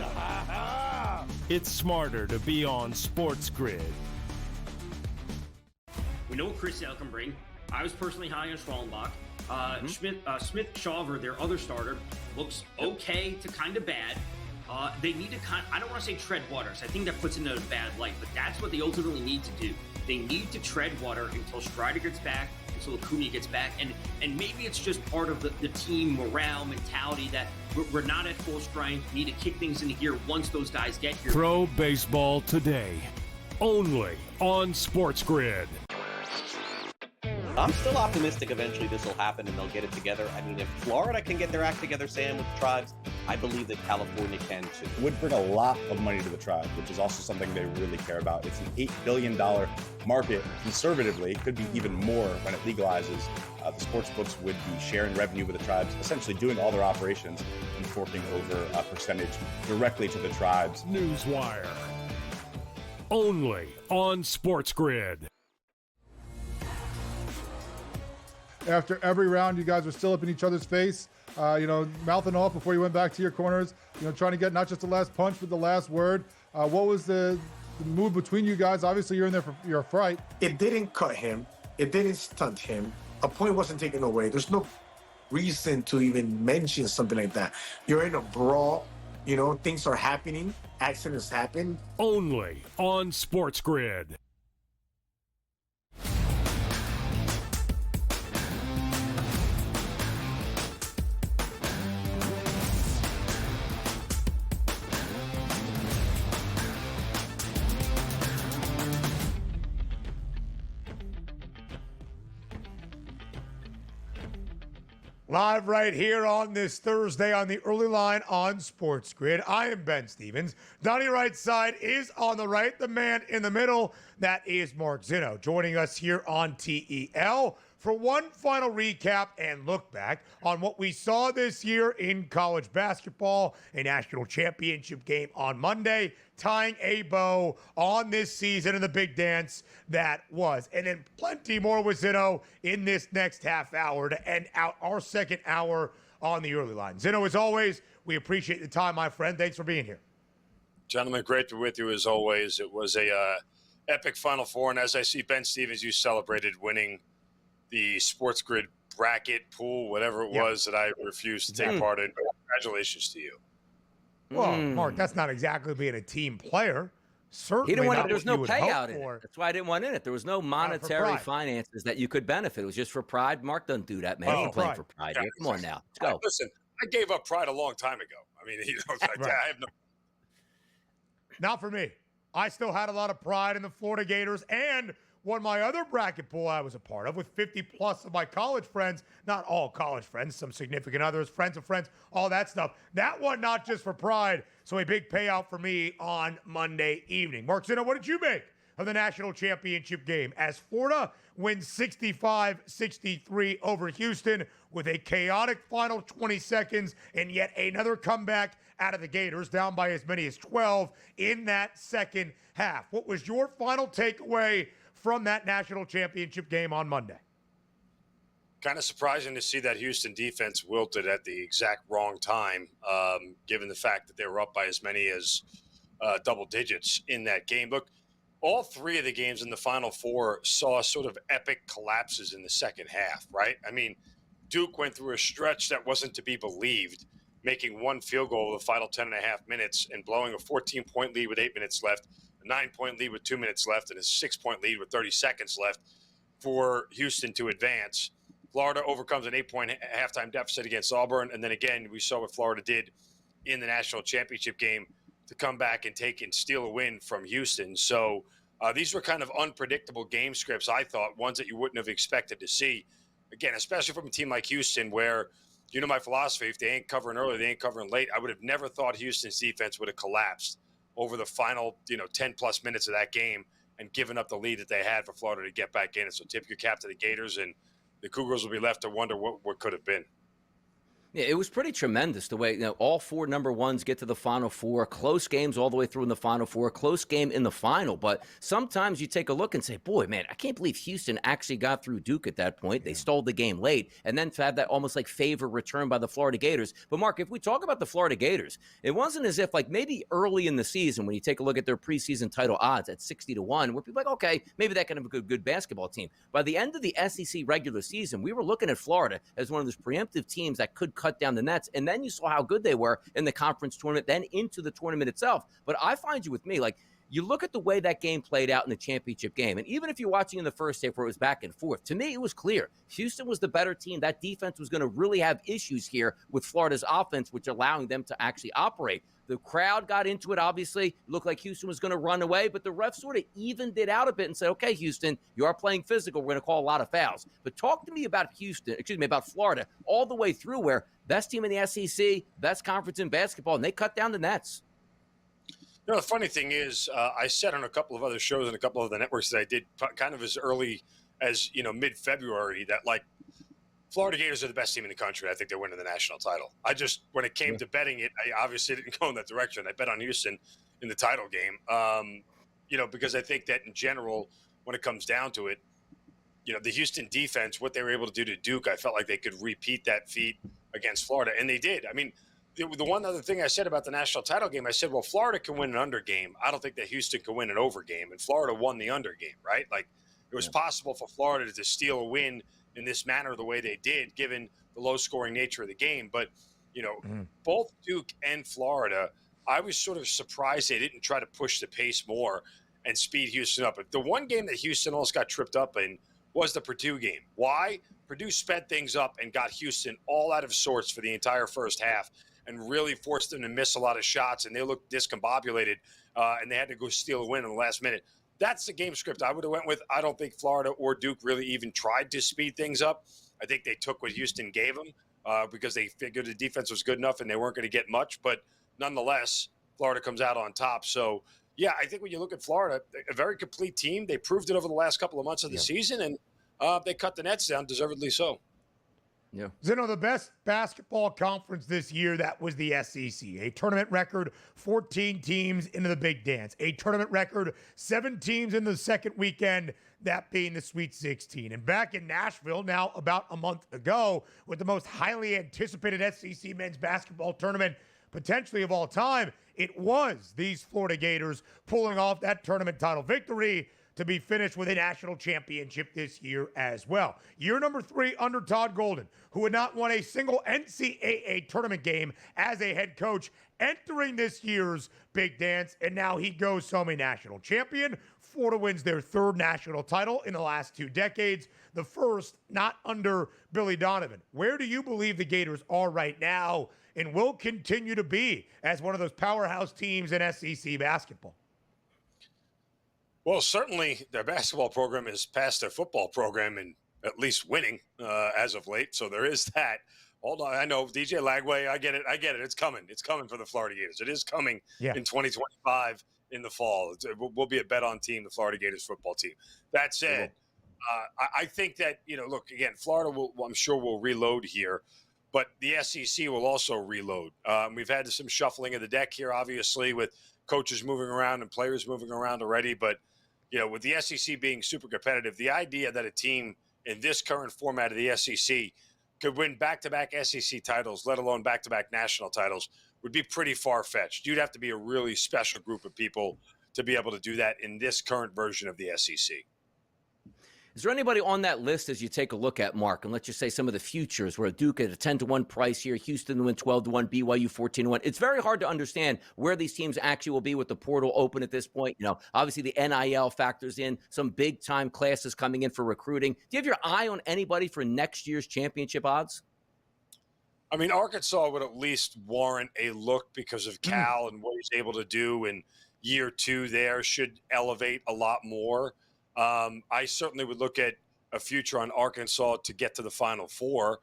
S2: It's smarter to be on SportsGrid.
S5: We know what Chris Sale can bring. I was personally high on Schwallenbach. Smith Shawver, their other starter, looks okay to kind of bad. They need to I don't want to say tread water, so I think that puts into a bad light, but that's what they ultimately need to do. They need to tread water until Strider gets back, until Acuna gets back, and maybe it's just part of the team morale mentality that we're not at full strength, need to kick things into gear once those guys get here.
S2: Pro baseball today, only on SportsGrid.
S15: I'm still optimistic eventually this will happen and they'll get it together. I mean, if Florida can get their act together, Sam, with the tribes, I believe that California can too.
S16: Would bring a lot of money to the tribe, which is also something they really care about. It's an $8 billion market. Conservatively, it could be even more when it legalizes. The sports books would be sharing revenue with the tribes, essentially doing all their operations and forking over a percentage directly to the tribes.
S2: Newswire, only on SportsGrid.
S17: After every round, you guys were still up in each other's face, mouthing off before you went back to your corners, trying to get not just the last punch, but the last word. What was the mood between you guys? Obviously, you're in there for your fight.
S18: It didn't cut him. It didn't stunt him. A point wasn't taken away. There's no reason to even mention something like that. You're in a brawl. Things are happening. Accidents happen.
S2: Only on SportsGrid.
S6: Live right here on this Thursday on the early line on SportsGrid. I am Ben Stevens. Donnie right side is on the right. The man in the middle, that is Mark Zinno, joining us here on TEL for one final recap and look back on what we saw this year in college basketball, a national championship game on Monday, tying a bow on this season in the big dance that was. And then plenty more with Zinno in this next half hour to end out our second hour on the early line. Zinno, as always, we appreciate the time, my friend. Thanks for being here.
S19: Gentlemen, great to be with you as always. It was a epic Final Four, and as I see Ben Stevens, you celebrated winning the SportsGrid bracket pool, whatever it was that I refused to take part in. Congratulations to you.
S6: Well, Mark, that's not exactly being a team player. Certainly
S7: he didn't want
S6: not
S7: it. There was no payout in it. That's why I didn't want in it. There was no monetary finances that you could benefit. It was just for pride. Mark doesn't do that, man. He ain't playing for pride. Yeah, come on now. Let's go.
S19: Listen, I gave up pride a long time ago. I mean, I have no.
S6: Not for me. I still had a lot of pride in the Florida Gators and won my other bracket pool I was a part of with 50 plus of my college friends, not all college friends, some significant others, friends of friends, all that stuff. That one, not just for pride. So a big payout for me on Monday evening. Mark Zinno, what did you make of the national championship game as Florida wins 65-63 over Houston with a chaotic final 20 seconds and yet another comeback out of the Gators, down by as many as 12 in that second half? What was your final takeaway from that national championship game on Monday?
S19: Kind of surprising to see that Houston defense wilted at the exact wrong time, given the fact that they were up by as many as double digits in that game. Look, all three of the games in the Final Four saw sort of epic collapses in the second half, right? I mean, Duke went through a stretch that wasn't to be believed, making one field goal in the final 10 and a half minutes and blowing a 14-point lead with 8 minutes left, a 9-point lead with 2 minutes left, and a 6-point lead with 30 seconds left for Houston to advance. Florida overcomes an 8-point halftime deficit against Auburn. And then again, we saw what Florida did in the national championship game to come back and take and steal a win from Houston. So these were kind of unpredictable game scripts, I thought, ones that you wouldn't have expected to see. Again, especially from a team like Houston, where, you know, my philosophy, if they ain't covering early, they ain't covering late. I would have never thought Houston's defense would have collapsed over the final, 10 plus minutes of that game and given up the lead that they had for Florida to get back in. And so tip your cap to the Gators, and the Cougars will be left to wonder what could have been.
S7: Yeah, it was pretty tremendous the way, all 4 number ones get to the Final Four, close games all the way through in the Final Four, close game in the final. But sometimes you take a look and say, boy, man, I can't believe Houston actually got through Duke at that point. They stole the game late, and then to have that almost like favor return by the Florida Gators. But Mark, if we talk about the Florida Gators, it wasn't as if like maybe early in the season when you take a look at their preseason title odds at 60-1, where people are like, okay, maybe that can have a good basketball team. By the end of the SEC regular season, we were looking at Florida as one of those preemptive teams that could cut down the nets. And then you saw how good they were in the conference tournament, then into the tournament itself. But I find you with me, like, you look at the way that game played out in the championship game, and even if you're watching in the first half where it was back and forth, to me, it was clear. Houston was the better team. That defense was going to really have issues here with Florida's offense, which allowing them to actually operate. The crowd got into it, obviously. It looked like Houston was going to run away, but the refs sort of evened it out a bit and said, okay, Houston, you are playing physical. We're going to call a lot of fouls. But talk to me about about Florida all the way through, where best team in the SEC, best conference in basketball, and they cut down the nets.
S19: The funny thing is, I said on a couple of other shows and a couple of the networks that I did kind of as early as, mid-February that, like, Florida Gators are the best team in the country. I think they're winning the national title. When it came to betting it, I obviously didn't go in that direction. I bet on Houston in the title game, because I think that in general, when it comes down to it, the Houston defense, what they were able to do to Duke, I felt like they could repeat that feat against Florida, and they did. I mean, the one other thing I said about the national title game, I said, well, Florida can win an under game. I don't think that Houston can win an over game, and Florida won the under game, right? Like, it was possible for Florida to steal a win in this manner the way they did, given the low-scoring nature of the game. But, both Duke and Florida, I was sort of surprised they didn't try to push the pace more and speed Houston up. But the one game that Houston almost got tripped up in was the Purdue game. Why? Purdue sped things up and got Houston all out of sorts for the entire first half and really forced them to miss a lot of shots, and they looked discombobulated, and they had to go steal a win in the last minute. That's the game script I would have went with. I don't think Florida or Duke really even tried to speed things up. I think they took what Houston gave them because they figured the defense was good enough and they weren't going to get much. But nonetheless, Florida comes out on top. So, yeah, I think when you look at Florida, a very complete team. They proved it over the last couple of months of the season, and they cut the nets down, deservedly so.
S7: Yeah.
S6: Zinno, the best basketball conference this year, that was the SEC. A tournament record, 14 teams into the big dance. A tournament record, 7 teams in the second weekend, that being the Sweet 16. And back in Nashville, now about a month ago, with the most highly anticipated SEC men's basketball tournament potentially of all time, it was these Florida Gators pulling off that tournament title victory to be finished with a national championship this year as well. Year number 3 under Todd Golden, who had not won a single NCAA tournament game as a head coach, entering this year's big dance, and now he goes semi-national champion. Florida wins their 3rd national title in the last 2 decades, the first not under Billy Donovan. Where do you believe the Gators are right now and will continue to be as one of those powerhouse teams in SEC basketball?
S19: Well, certainly their basketball program is past their football program and at least winning as of late. So there is that. Hold on. I know, DJ Lagway, I get it. It's coming. It's coming for the Florida Gators. It is coming in 2025 in the fall. We'll be a bet-on team, the Florida Gators football team. That said, I think that, look, again, Florida I'm sure will reload here, but the SEC will also reload. We've had some shuffling of the deck here, obviously, with coaches moving around and players moving around already. But, with the SEC being super competitive, the idea that a team in this current format of the SEC could win back-to-back SEC titles, let alone back-to-back national titles, would be pretty far-fetched. You'd have to be a really special group of people to be able to do that in this current version of the SEC.
S7: Is there anybody on that list as you take a look at, Mark? And let's just say some of the futures where Duke at a 10-1 price here, Houston to win 12-1, BYU 14-1. It's very hard to understand where these teams actually will be with the portal open at this point. You know, obviously the NIL factors in, some big-time classes coming in for recruiting. Do you have your eye on anybody for next year's championship odds?
S19: I mean, Arkansas would at least warrant a look because of Cal and what he's able to do in year 2 there should elevate a lot more. I certainly would look at a future on Arkansas to get to the Final Four,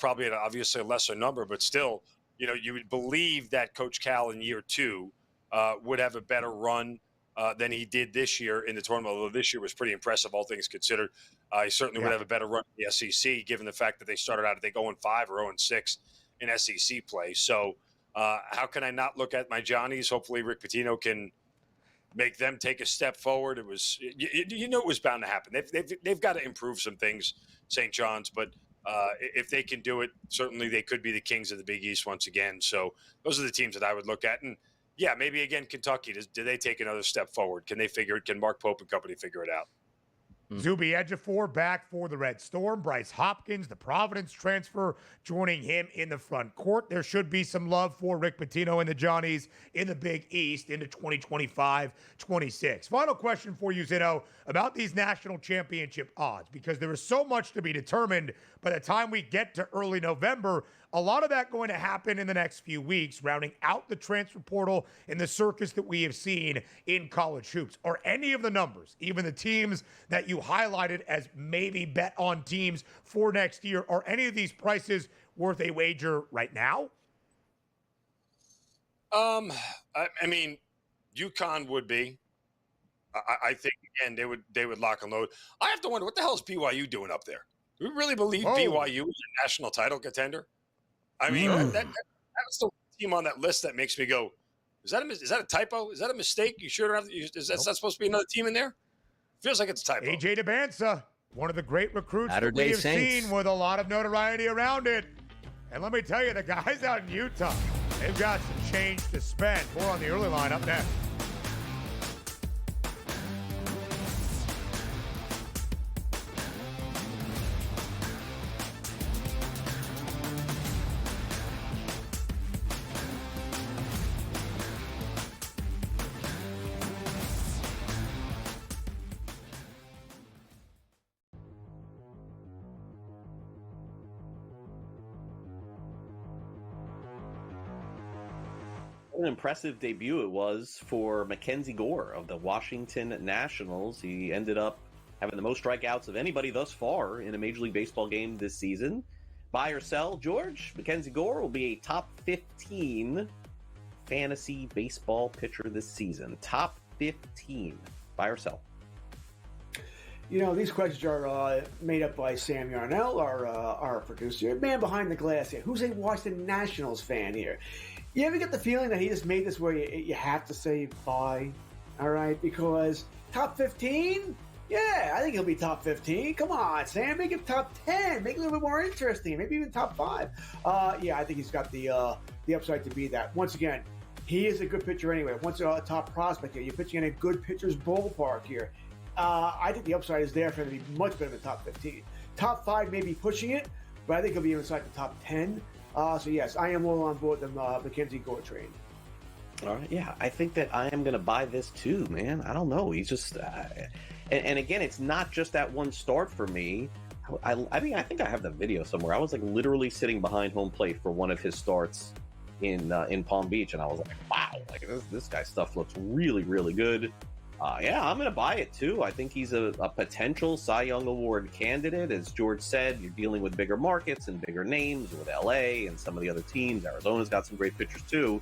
S19: probably at obviously a lesser number, but still, you know, you would believe that Coach Cal in year 2 would have a better run than he did this year in the tournament, although this year was pretty impressive, all things considered. He certainly would have a better run in the SEC, given the fact that they started out, I think, 0-5 or 0-6 in SEC play. So how can I not look at my Johnnies? Hopefully Rick Pitino can make them take a step forward. It was, you know, it was bound to happen. They've got to improve some things, St. John's, but if they can do it, certainly they could be the kings of the Big East once again. So those are the teams that I would look at. And yeah, maybe again, Kentucky, do they take another step forward? Can Mark Pope and company figure it out?
S6: Zuby Ejiofor back for the Red Storm. Bryce Hopkins, the Providence transfer, joining him in the front court. There should be some love for Rick Pitino and the Johnnies in the Big East into 2025-26. Final question for you, Zinno, about these national championship odds, because there is so much to be determined by the time we get to early November. A lot of that going to happen in the next few weeks, rounding out the transfer portal and the circus that we have seen in college hoops. Are any of the numbers, even the teams that you highlighted as maybe bet on teams for next year, are any of these prices worth a wager right now?
S19: I mean, UConn would be. I think, again, they would lock and load. I have to wonder, what the hell is BYU doing up there? Do we really believe BYU is a national title contender? I mean, that's the team on that list that makes me go, is that a typo? Is that a mistake? You sure don't have is that supposed to be another team in there? Feels like it's a typo.
S6: AJ DeBansa, one of the great recruits that we
S7: Saturday
S6: have
S7: Saints.
S6: seen with a lot of notoriety around it. And let me tell you, the guys out in Utah, they've got some change to spend. More on the early line up next.
S15: What an impressive debut it was for Mackenzie Gore of the Washington Nationals. He ended up having the most strikeouts of anybody thus far in a Major League Baseball game this season. Buy or sell, George? Mackenzie Gore will be a top 15 fantasy baseball pitcher this season. Top 15. Buy or sell?
S20: You know, these questions are made up by Sam Yarnell, our producer, man behind the glass here. Who's a Washington Nationals fan here? You ever get the feeling that he just made this where you have to say buy, all right? Because top 15? Yeah, I think he'll be top 15. Come on, Sam, make it top 10. Make it a little bit more interesting. Maybe even top 5. Yeah, I think he's got the upside to be that. Once again, he is a good pitcher anyway. Once a top prospect here, you're pitching in a good pitcher's ballpark here. I think the upside is there for him to be much better than top 15. Top 5 may be pushing it, but I think he'll be inside the top 10. So yes, I am all on board the Mackenzie Gore train.
S15: All right, yeah, I think that I am going to buy this too, man. I don't know. He's just, and again, it's not just that one start for me. I mean, I think I have the video somewhere. I was like literally sitting behind home plate for one of his starts in Palm Beach, and I was like, wow, like this guy's stuff looks really, really good. Yeah, I'm going to buy it too. I think he's a potential Cy Young Award candidate. As George said, you're dealing with bigger markets and bigger names with LA and some of the other teams. Arizona's got some great pitchers too.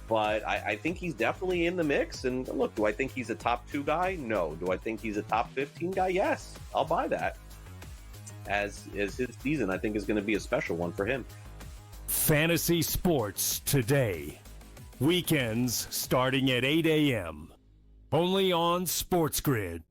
S15: But I think he's definitely in the mix. And look, do I think he's a top 2 guy? No. Do I think he's a top 15 guy? Yes. I'll buy that. As his season, I think, is going to be a special one for him.
S2: Fantasy Sports Today. Weekends starting at 8 a.m. Only on SportsGrid.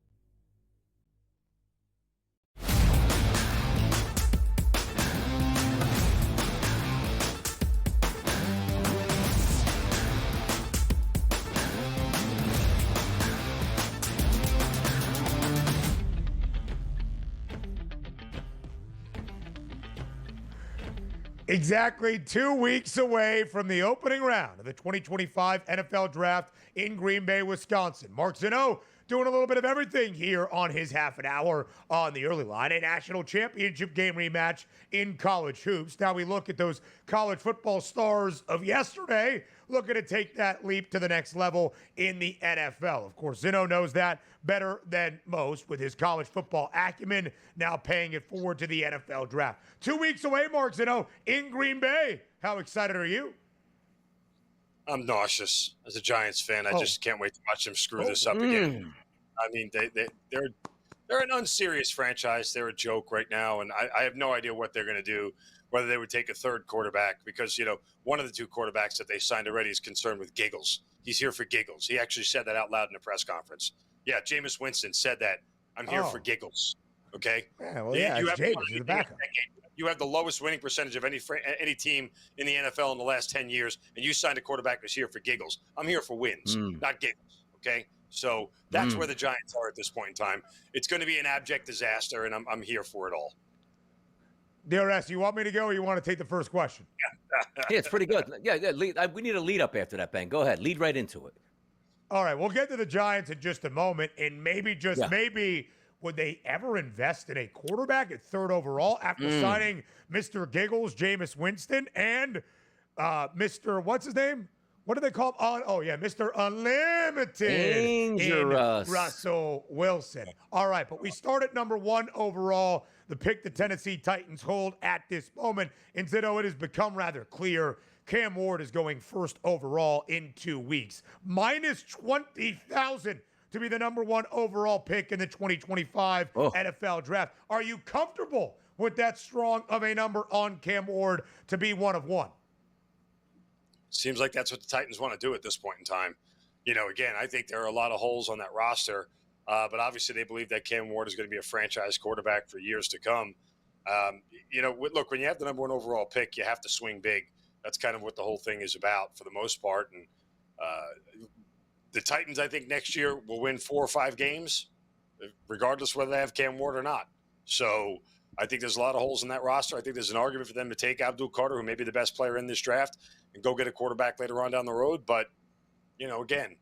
S6: Exactly 2 weeks away from the opening round of the 2025 NFL Draft in Green Bay, Wisconsin. Mark Zinno doing a little bit of everything here on his half an hour on the early line. A national championship game rematch in college hoops. Now we look at those college football stars of yesterday, looking to take that leap to the next level in the NFL. Of course, Zinno knows that better than most with his college football acumen, now paying it forward to the NFL Draft. 2 weeks away, Mark Zinno, in Green Bay. How excited are you?
S19: I'm nauseous as a Giants fan. I just can't wait to watch them screw this up again. I mean, they're an unserious franchise. They're a joke right now, and I have no idea what they're going to do, whether they would take a third quarterback because, one of the two quarterbacks that they signed already is concerned with giggles. He's here for giggles. He actually said that out loud in a press conference. Yeah, Jameis Winston said that. I'm here for giggles. Okay?
S6: Yeah, well, yeah, it's Jameis in the backup.
S19: You have the lowest winning percentage of any team in the NFL in the last 10 years, and you signed a quarterback who's here for giggles. I'm here for wins, not giggles, okay? So that's where the Giants are at this point in time. It's going to be an abject disaster, and I'm here for it all.
S6: DRS, you want me to go or you want to take the first question?
S7: Yeah, it's pretty good. Yeah, we need a lead up after that, Ben. Go ahead. Lead right into it.
S6: All right, we'll get to the Giants in just a moment, and maybe, maybe, would they ever invest in a quarterback at third overall after signing Mr. Giggles, Jameis Winston, and Mr. what's his name? What do they call him? Mr. Unlimited.
S7: Dangerous.
S6: Russell Wilson. All right, but we start at number 1 overall, the pick the Tennessee Titans hold at this moment. And Zinno, it has become rather clear Cam Ward is going first overall in 2 weeks. Minus 20,000 to be the number 1 overall pick in the 2025 NFL Draft. Are you comfortable with that strong of a number on Cam Ward to be one of one?
S19: Seems like that's what the Titans want to do at this point in time. Again, I think there are a lot of holes on that roster, but obviously they believe that Cam Ward is going to be a franchise quarterback for years to come. Look, when you have the number 1 overall pick, you have to swing big. That's kind of what the whole thing is about for the most part. And the Titans, I think, next year will win 4 or 5 games, regardless whether they have Cam Ward or not. So I think there's a lot of holes in that roster. I think there's an argument for them to take Abdul Carter, who may be the best player in this draft, and go get a quarterback later on down the road. But, again,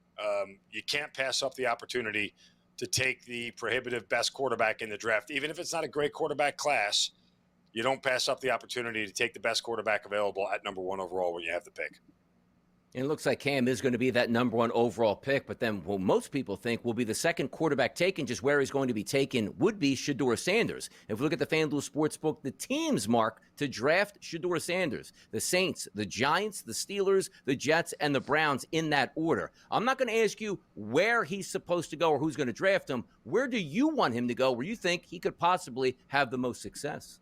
S19: you can't pass up the opportunity to take the prohibitive best quarterback in the draft. Even if it's not a great quarterback class, you don't pass up the opportunity to take the best quarterback available at number 1 overall when you have the pick.
S7: And it looks like Cam is going to be that number 1 overall pick, but then what most people think will be the second quarterback taken, just where he's going to be taken, would be Shedeur Sanders. If we look at the FanDuel Sportsbook, the teams, Mark, to draft Shedeur Sanders: the Saints, the Giants, the Steelers, the Jets, and the Browns in that order. I'm not going to ask you where he's supposed to go or who's going to draft him. Where do you want him to go where you think he could possibly have the most success?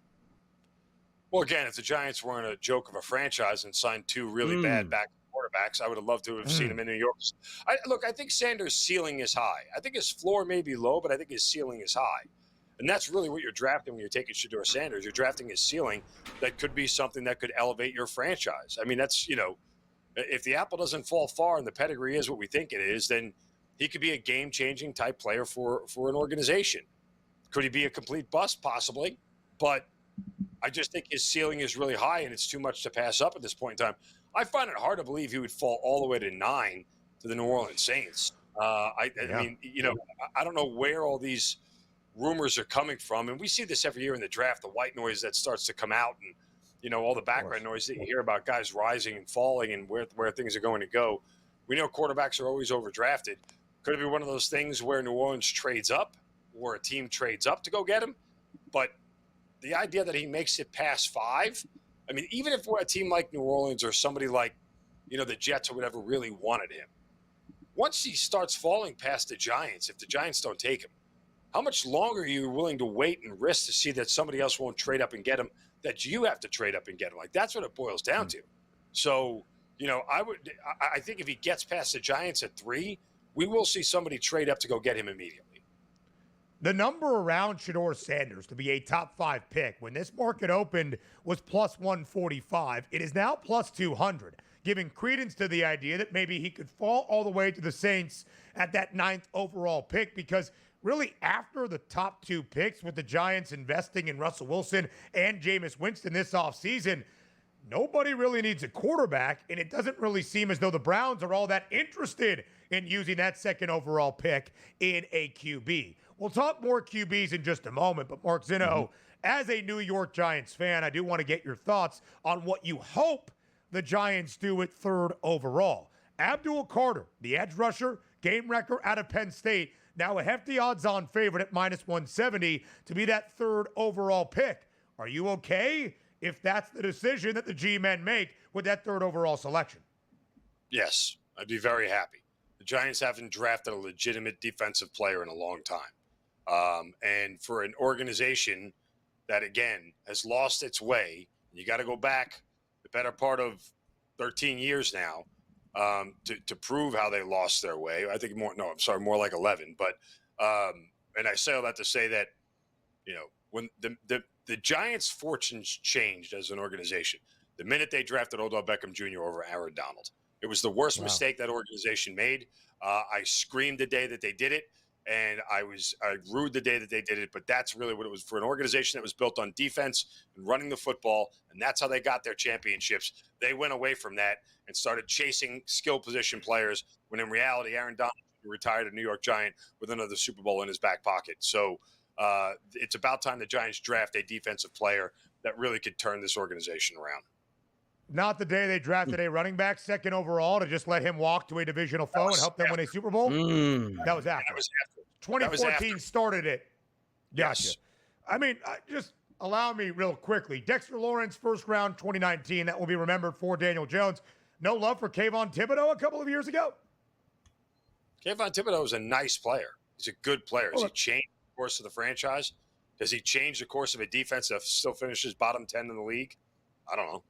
S19: Well, again, if the Giants weren't a joke of a franchise and signed 2 really bad back quarterbacks, I would have loved to have seen him in New York. I think Sanders' ceiling is high. I think his floor may be low, but I think his ceiling is high. And that's really what you're drafting when you're taking Shedeur Sanders. You're drafting his ceiling that could be something that could elevate your franchise. I mean, that's, if the apple doesn't fall far and the pedigree is what we think it is, then he could be a game-changing type player for an organization. Could he be a complete bust? Possibly. But I just think his ceiling is really high, and it's too much to pass up at this point in time. I find it hard to believe he would fall all the way to 9 to the New Orleans Saints. I mean, I don't know where all these rumors are coming from. And we see this every year in the draft, the white noise that starts to come out and, all the background noise that you hear about guys rising and falling and where things are going to go. We know quarterbacks are always overdrafted. Could it be one of those things where New Orleans trades up or a team trades up to go get him? But the idea that he makes it past 5, I mean, even if we're a team like New Orleans or somebody like, the Jets or whatever really wanted him, once he starts falling past the Giants, if the Giants don't take him, how much longer are you willing to wait and risk to see that somebody else won't trade up and get him, that you have to trade up and get him? Like, that's what it boils down to. So, I think if he gets past the Giants at 3, we will see somebody trade up to go get him immediately.
S6: The number around Shedeur Sanders to be a top 5 pick when this market opened was plus 145. It is now plus 200, giving credence to the idea that maybe he could fall all the way to the Saints at that 9th overall pick, because really after the top 2 picks with the Giants investing in Russell Wilson and Jameis Winston this offseason, nobody really needs a quarterback, and it doesn't really seem as though the Browns are all that interested in using that second overall pick in a QB. We'll talk more QBs in just a moment, but Mark Zinno, as a New York Giants fan, I do want to get your thoughts on what you hope the Giants do at third overall. Abdul Carter, the edge rusher, game wrecker out of Penn State, now a hefty odds-on favorite at -170 to be that third overall pick. Are you okay if that's the decision that the G-men make with that third overall selection?
S19: Yes, I'd be very happy. The Giants haven't drafted a legitimate defensive player in a long time. And for an organization that, again, has lost its way, you got to go back the better part of 13 years now to prove how they lost their way. I think more like 11. But and I say all that to say that, when the Giants' fortunes changed as an organization the minute they drafted Odell Beckham Jr. over Aaron Donald. It was the worst mistake that organization made. I screamed the day that they did it, and I rued the day that they did it. But that's really what it was for an organization that was built on defense and running the football, and that's how they got their championships. They went away from that and started chasing skill position players when in reality Aaron Donald retired a New York Giant with another Super Bowl in his back pocket. So it's about time the Giants draft a defensive player that really could turn this organization around.
S6: Not the day they drafted a running back second overall to just let him walk to a divisional foe and help them win a Super Bowl? That was after. 2014 started it. Gotcha.
S19: Yes.
S6: I mean, just allow me real quickly. Dexter Lawrence, first round 2019. That will be remembered for Daniel Jones. No love for Kayvon Thibodeau a couple of years ago?
S19: Kayvon Thibodeau is a nice player. He's a good player. Does he change the course of the franchise? Does he change the course of a defense that still finishes bottom 10 in the league? I don't know.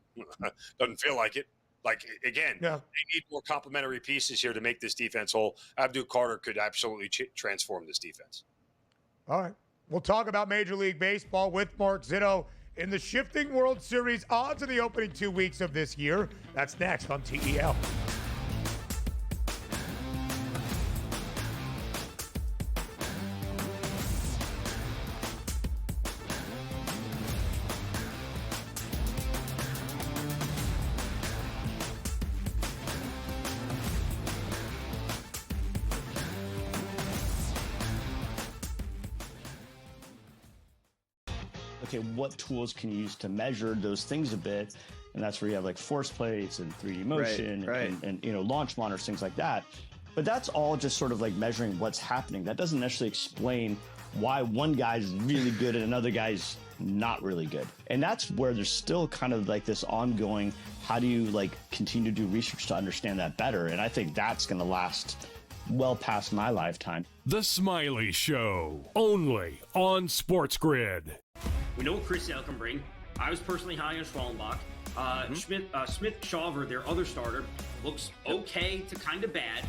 S19: Doesn't feel like it. Like, again, they need more complementary pieces here to make this defense whole. Abdul Carter could absolutely transform this defense.
S6: All right. We'll talk about Major League Baseball with Mark Zinno in the shifting World Series odds of the opening 2 weeks of this year. That's next on TEL.
S13: Okay, what tools can you use to measure those things a bit? And that's where you have like force plates and 3D motion and launch monitors, things like that. But that's all just sort of like measuring what's happening. That doesn't necessarily explain why one guy's really good and another guy's not really good. And that's where there's still kind of like this ongoing, how do you like continue to do research to understand that better? And I think that's going to last well past my lifetime.
S2: The Smiley Show, only on SportsGrid.
S5: We know what Chris Sale can bring. I was personally high on Schwallenbach. Smith Shawver, their other starter, looks okay to kind of bad.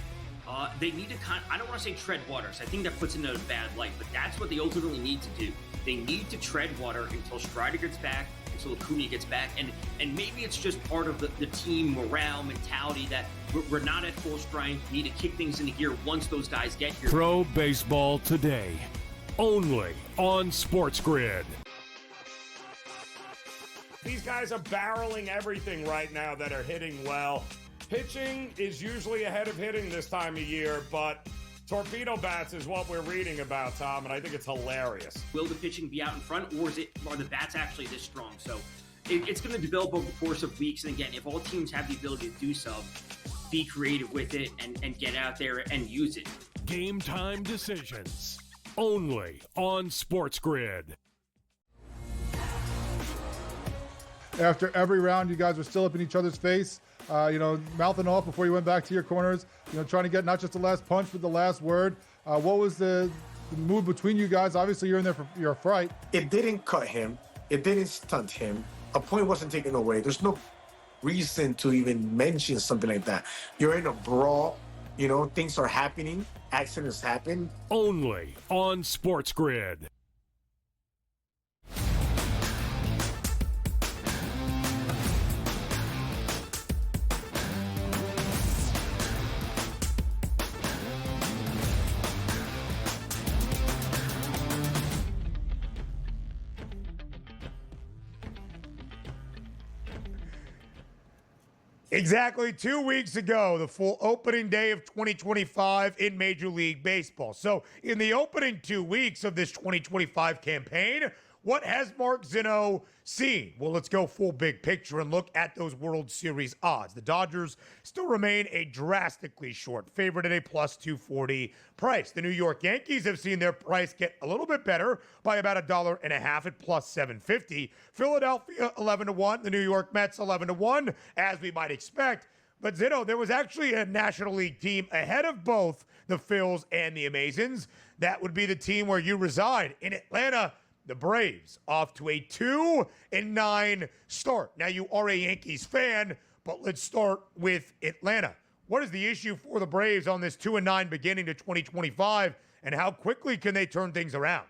S5: They need to I don't want to say tread waters. I think that puts it in a bad light, but that's what they ultimately need to do. They need to tread water until Strider gets back, until Acuna gets back, and maybe it's just part of the team morale mentality that we're not at full strength. We need to kick things into gear once those guys get here.
S2: Pro Baseball Today, only on SportsGrid.
S9: These guys are barreling everything right now that are hitting well. Pitching is usually ahead of hitting this time of year, but torpedo bats is what we're reading about, Tom, and I think it's hilarious.
S5: Will the pitching be out in front, or are the bats actually this strong? So it's going to develop over the course of weeks. And again, if all teams have the ability to do so, be creative with it and get out there and use it.
S2: Game time decisions, only on SportsGrid.
S17: After every round, you guys were still up in each other's face, mouthing off before you went back to your corners, trying to get not just the last punch, but the last word. What was the mood between you guys? Obviously, you're in there for your fright.
S18: It didn't cut him. It didn't stunt him. A point wasn't taken away. There's no reason to even mention something like that. You're in a brawl. Things are happening. Accidents happen.
S2: Only on SportsGrid.
S6: Exactly 2 weeks ago, the full opening day of 2025 in Major League Baseball. So, in the opening 2 weeks of this 2025 campaign, what has Mark Zinno seen? Well, let's go full big picture and look at those World Series odds. The Dodgers still remain a drastically short favorite at a plus 240 price. The New York Yankees have seen their price get a little bit better by about $1.50 at plus 750. Philadelphia 11-1. The New York Mets 11-1, as we might expect. But Zinno, there was actually a National League team ahead of both the Phils and the Amazons. That would be the team where you reside in Atlanta. The Braves off to a 2-9 start. Now, you are a Yankees fan, but let's start with Atlanta. What is the issue for the Braves on this 2-9 beginning to 2025, and how quickly can they turn things around?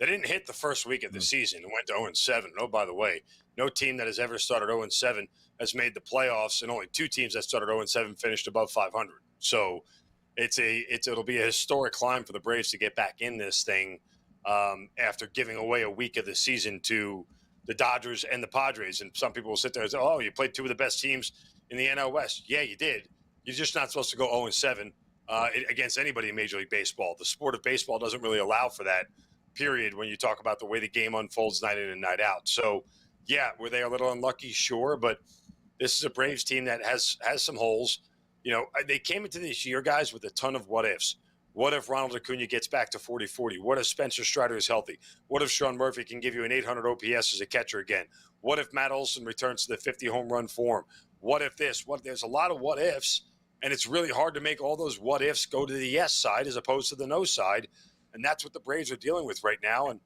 S19: They didn't hit the first week of the season and went to 0-7. Oh, by the way, no team that has ever started 0-7 has made the playoffs, and only 2 teams that started 0-7 finished above 500. So it'll be a historic climb for the Braves to get back in this thing. After giving away a week of the season to the Dodgers and the Padres. And some people will sit there and say, oh, you played 2 of the best teams in the NL West. Yeah, you did. You're just not supposed to go 0-7 against anybody in Major League Baseball. The sport of baseball doesn't really allow for that, period, when you talk about the way the game unfolds night in and night out. So, yeah, were they a little unlucky? Sure, but this is a Braves team that has some holes. You know, they came into this year, guys, with a ton of what-ifs. What if Ronald Acuna gets back to 40-40? What if Spencer Strider is healthy? What if Sean Murphy can give you an 800 OPS as a catcher again? What if Matt Olson returns to the 50 home run form? What if this? There's a lot of what ifs, and it's really hard to make all those what ifs go to the yes side as opposed to the no side, and that's what the Braves are dealing with right now. And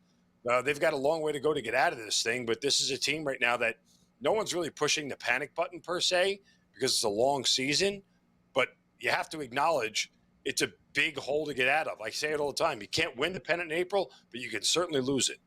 S19: they've got a long way to go to get out of this thing, but this is a team right now that no one's really pushing the panic button per se because it's a long season, but you have to acknowledge it's a big hole to get out of. I say it all the time. You can't win the pennant in April, but you can certainly lose it.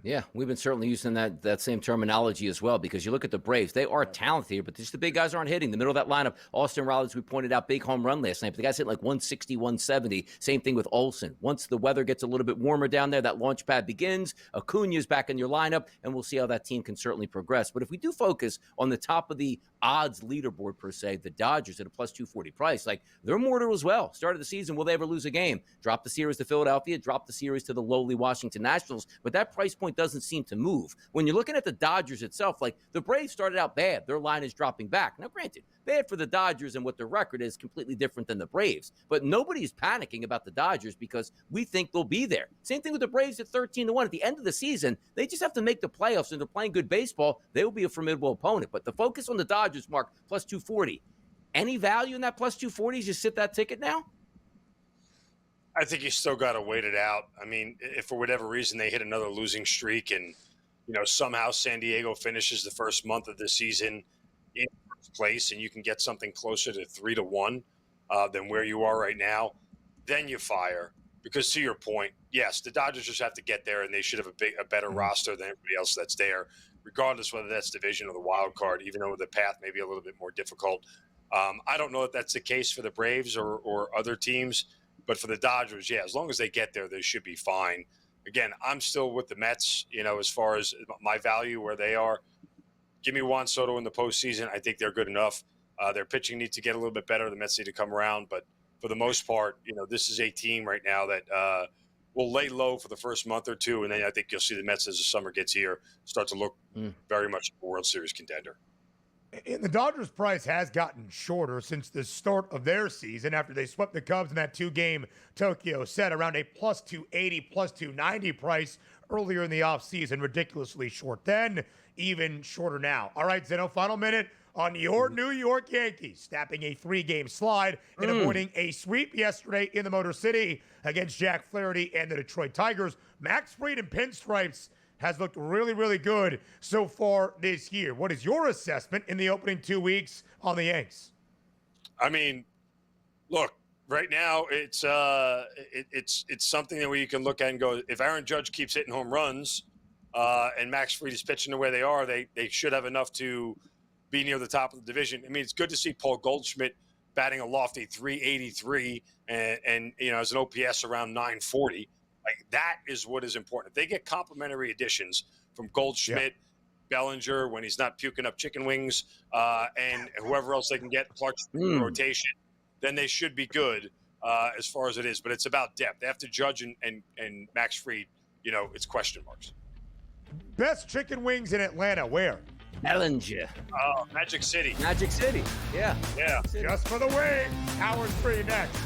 S7: Yeah, we've been certainly using that same terminology as well, because you look at the Braves, they are talented here, but just the big guys aren't hitting. The middle of that lineup, Austin Riley, we pointed out, big home run last night, but the guys hit like 160, 170. Same thing with Olson. Once the weather gets a little bit warmer down there, that launch pad begins. Acuna's back in your lineup, and we'll see how that team can certainly progress. But if we do focus on the top of the odds leaderboard per se, the Dodgers at a plus 240 price, like they're mortal as well. Start of the season, will they ever lose a game? Drop the series to Philadelphia, drop the series to the lowly Washington Nationals, but that price point doesn't seem to move. When you're looking at the Dodgers itself, like the Braves started out bad. Their line is dropping back. Now, granted, bad for the Dodgers and what their record is completely different than the Braves, but nobody's panicking about the Dodgers because we think they'll be there. Same thing with the Braves at 13-1. At the end of the season, they just have to make the playoffs, and they're playing good baseball. They will be a formidable opponent. But the focus on the Dodgers, Mark, plus 240. Any value in that plus 240 as you sit that ticket now?
S19: I think you still got to wait it out. I mean, if for whatever reason they hit another losing streak and, you know, somehow San Diego finishes the first month of the season in first place and you can get something closer to 3-1 than where you are right now, then you fire. Because to your point, yes, the Dodgers just have to get there, and they should have a better roster than everybody else that's there, regardless whether that's division or the wild card, even though the path may be a little bit more difficult. I don't know if that's the case for the Braves or other teams, but for the Dodgers, yeah, as long as they get there, they should be fine. Again, I'm still with the Mets, you know, as far as my value where they are. Give me Juan Soto in the postseason. I think they're good enough. Their pitching needs to get a little bit better. The Mets need to come around, but for the most part, you know, this is a team right now that will lay low for the first month or two, and then I think you'll see the Mets as the summer gets here start to look very much like a World Series contender.
S6: And the Dodgers' price has gotten shorter since the start of their season after they swept the Cubs in that 2-game Tokyo set around a plus 280, plus 290 price earlier in the offseason. Ridiculously short then, even shorter now. All right, Zinno, final minute on your New York Yankees, snapping a 3-game slide and avoiding a sweep yesterday in the Motor City against Jack Flaherty and the Detroit Tigers. Max Fried in pinstripes has looked really, really good so far this year. What is your assessment in the opening 2 weeks on the Yanks?
S19: I mean, look, right now it's something that you can look at and go, if Aaron Judge keeps hitting home runs and Max Fried is pitching the way they are, they should have enough to be near the top of the division. I mean, it's good to see Paul Goldschmidt batting a lofty 383 and you know, as an OPS around 940. Like, that is what is important. If they get complimentary additions from Goldschmidt, Bellinger, when he's not puking up chicken wings, and whoever else they can get, Clark's rotation, then they should be good as far as it is. But it's about depth. After Judge and Max Fried, it's question marks.
S6: Best chicken wings in Atlanta, where?
S7: Bellinger.
S19: Oh, Magic City.
S7: Magic City. Yeah.
S19: Yeah.
S6: Just for the wings. Howard's free next.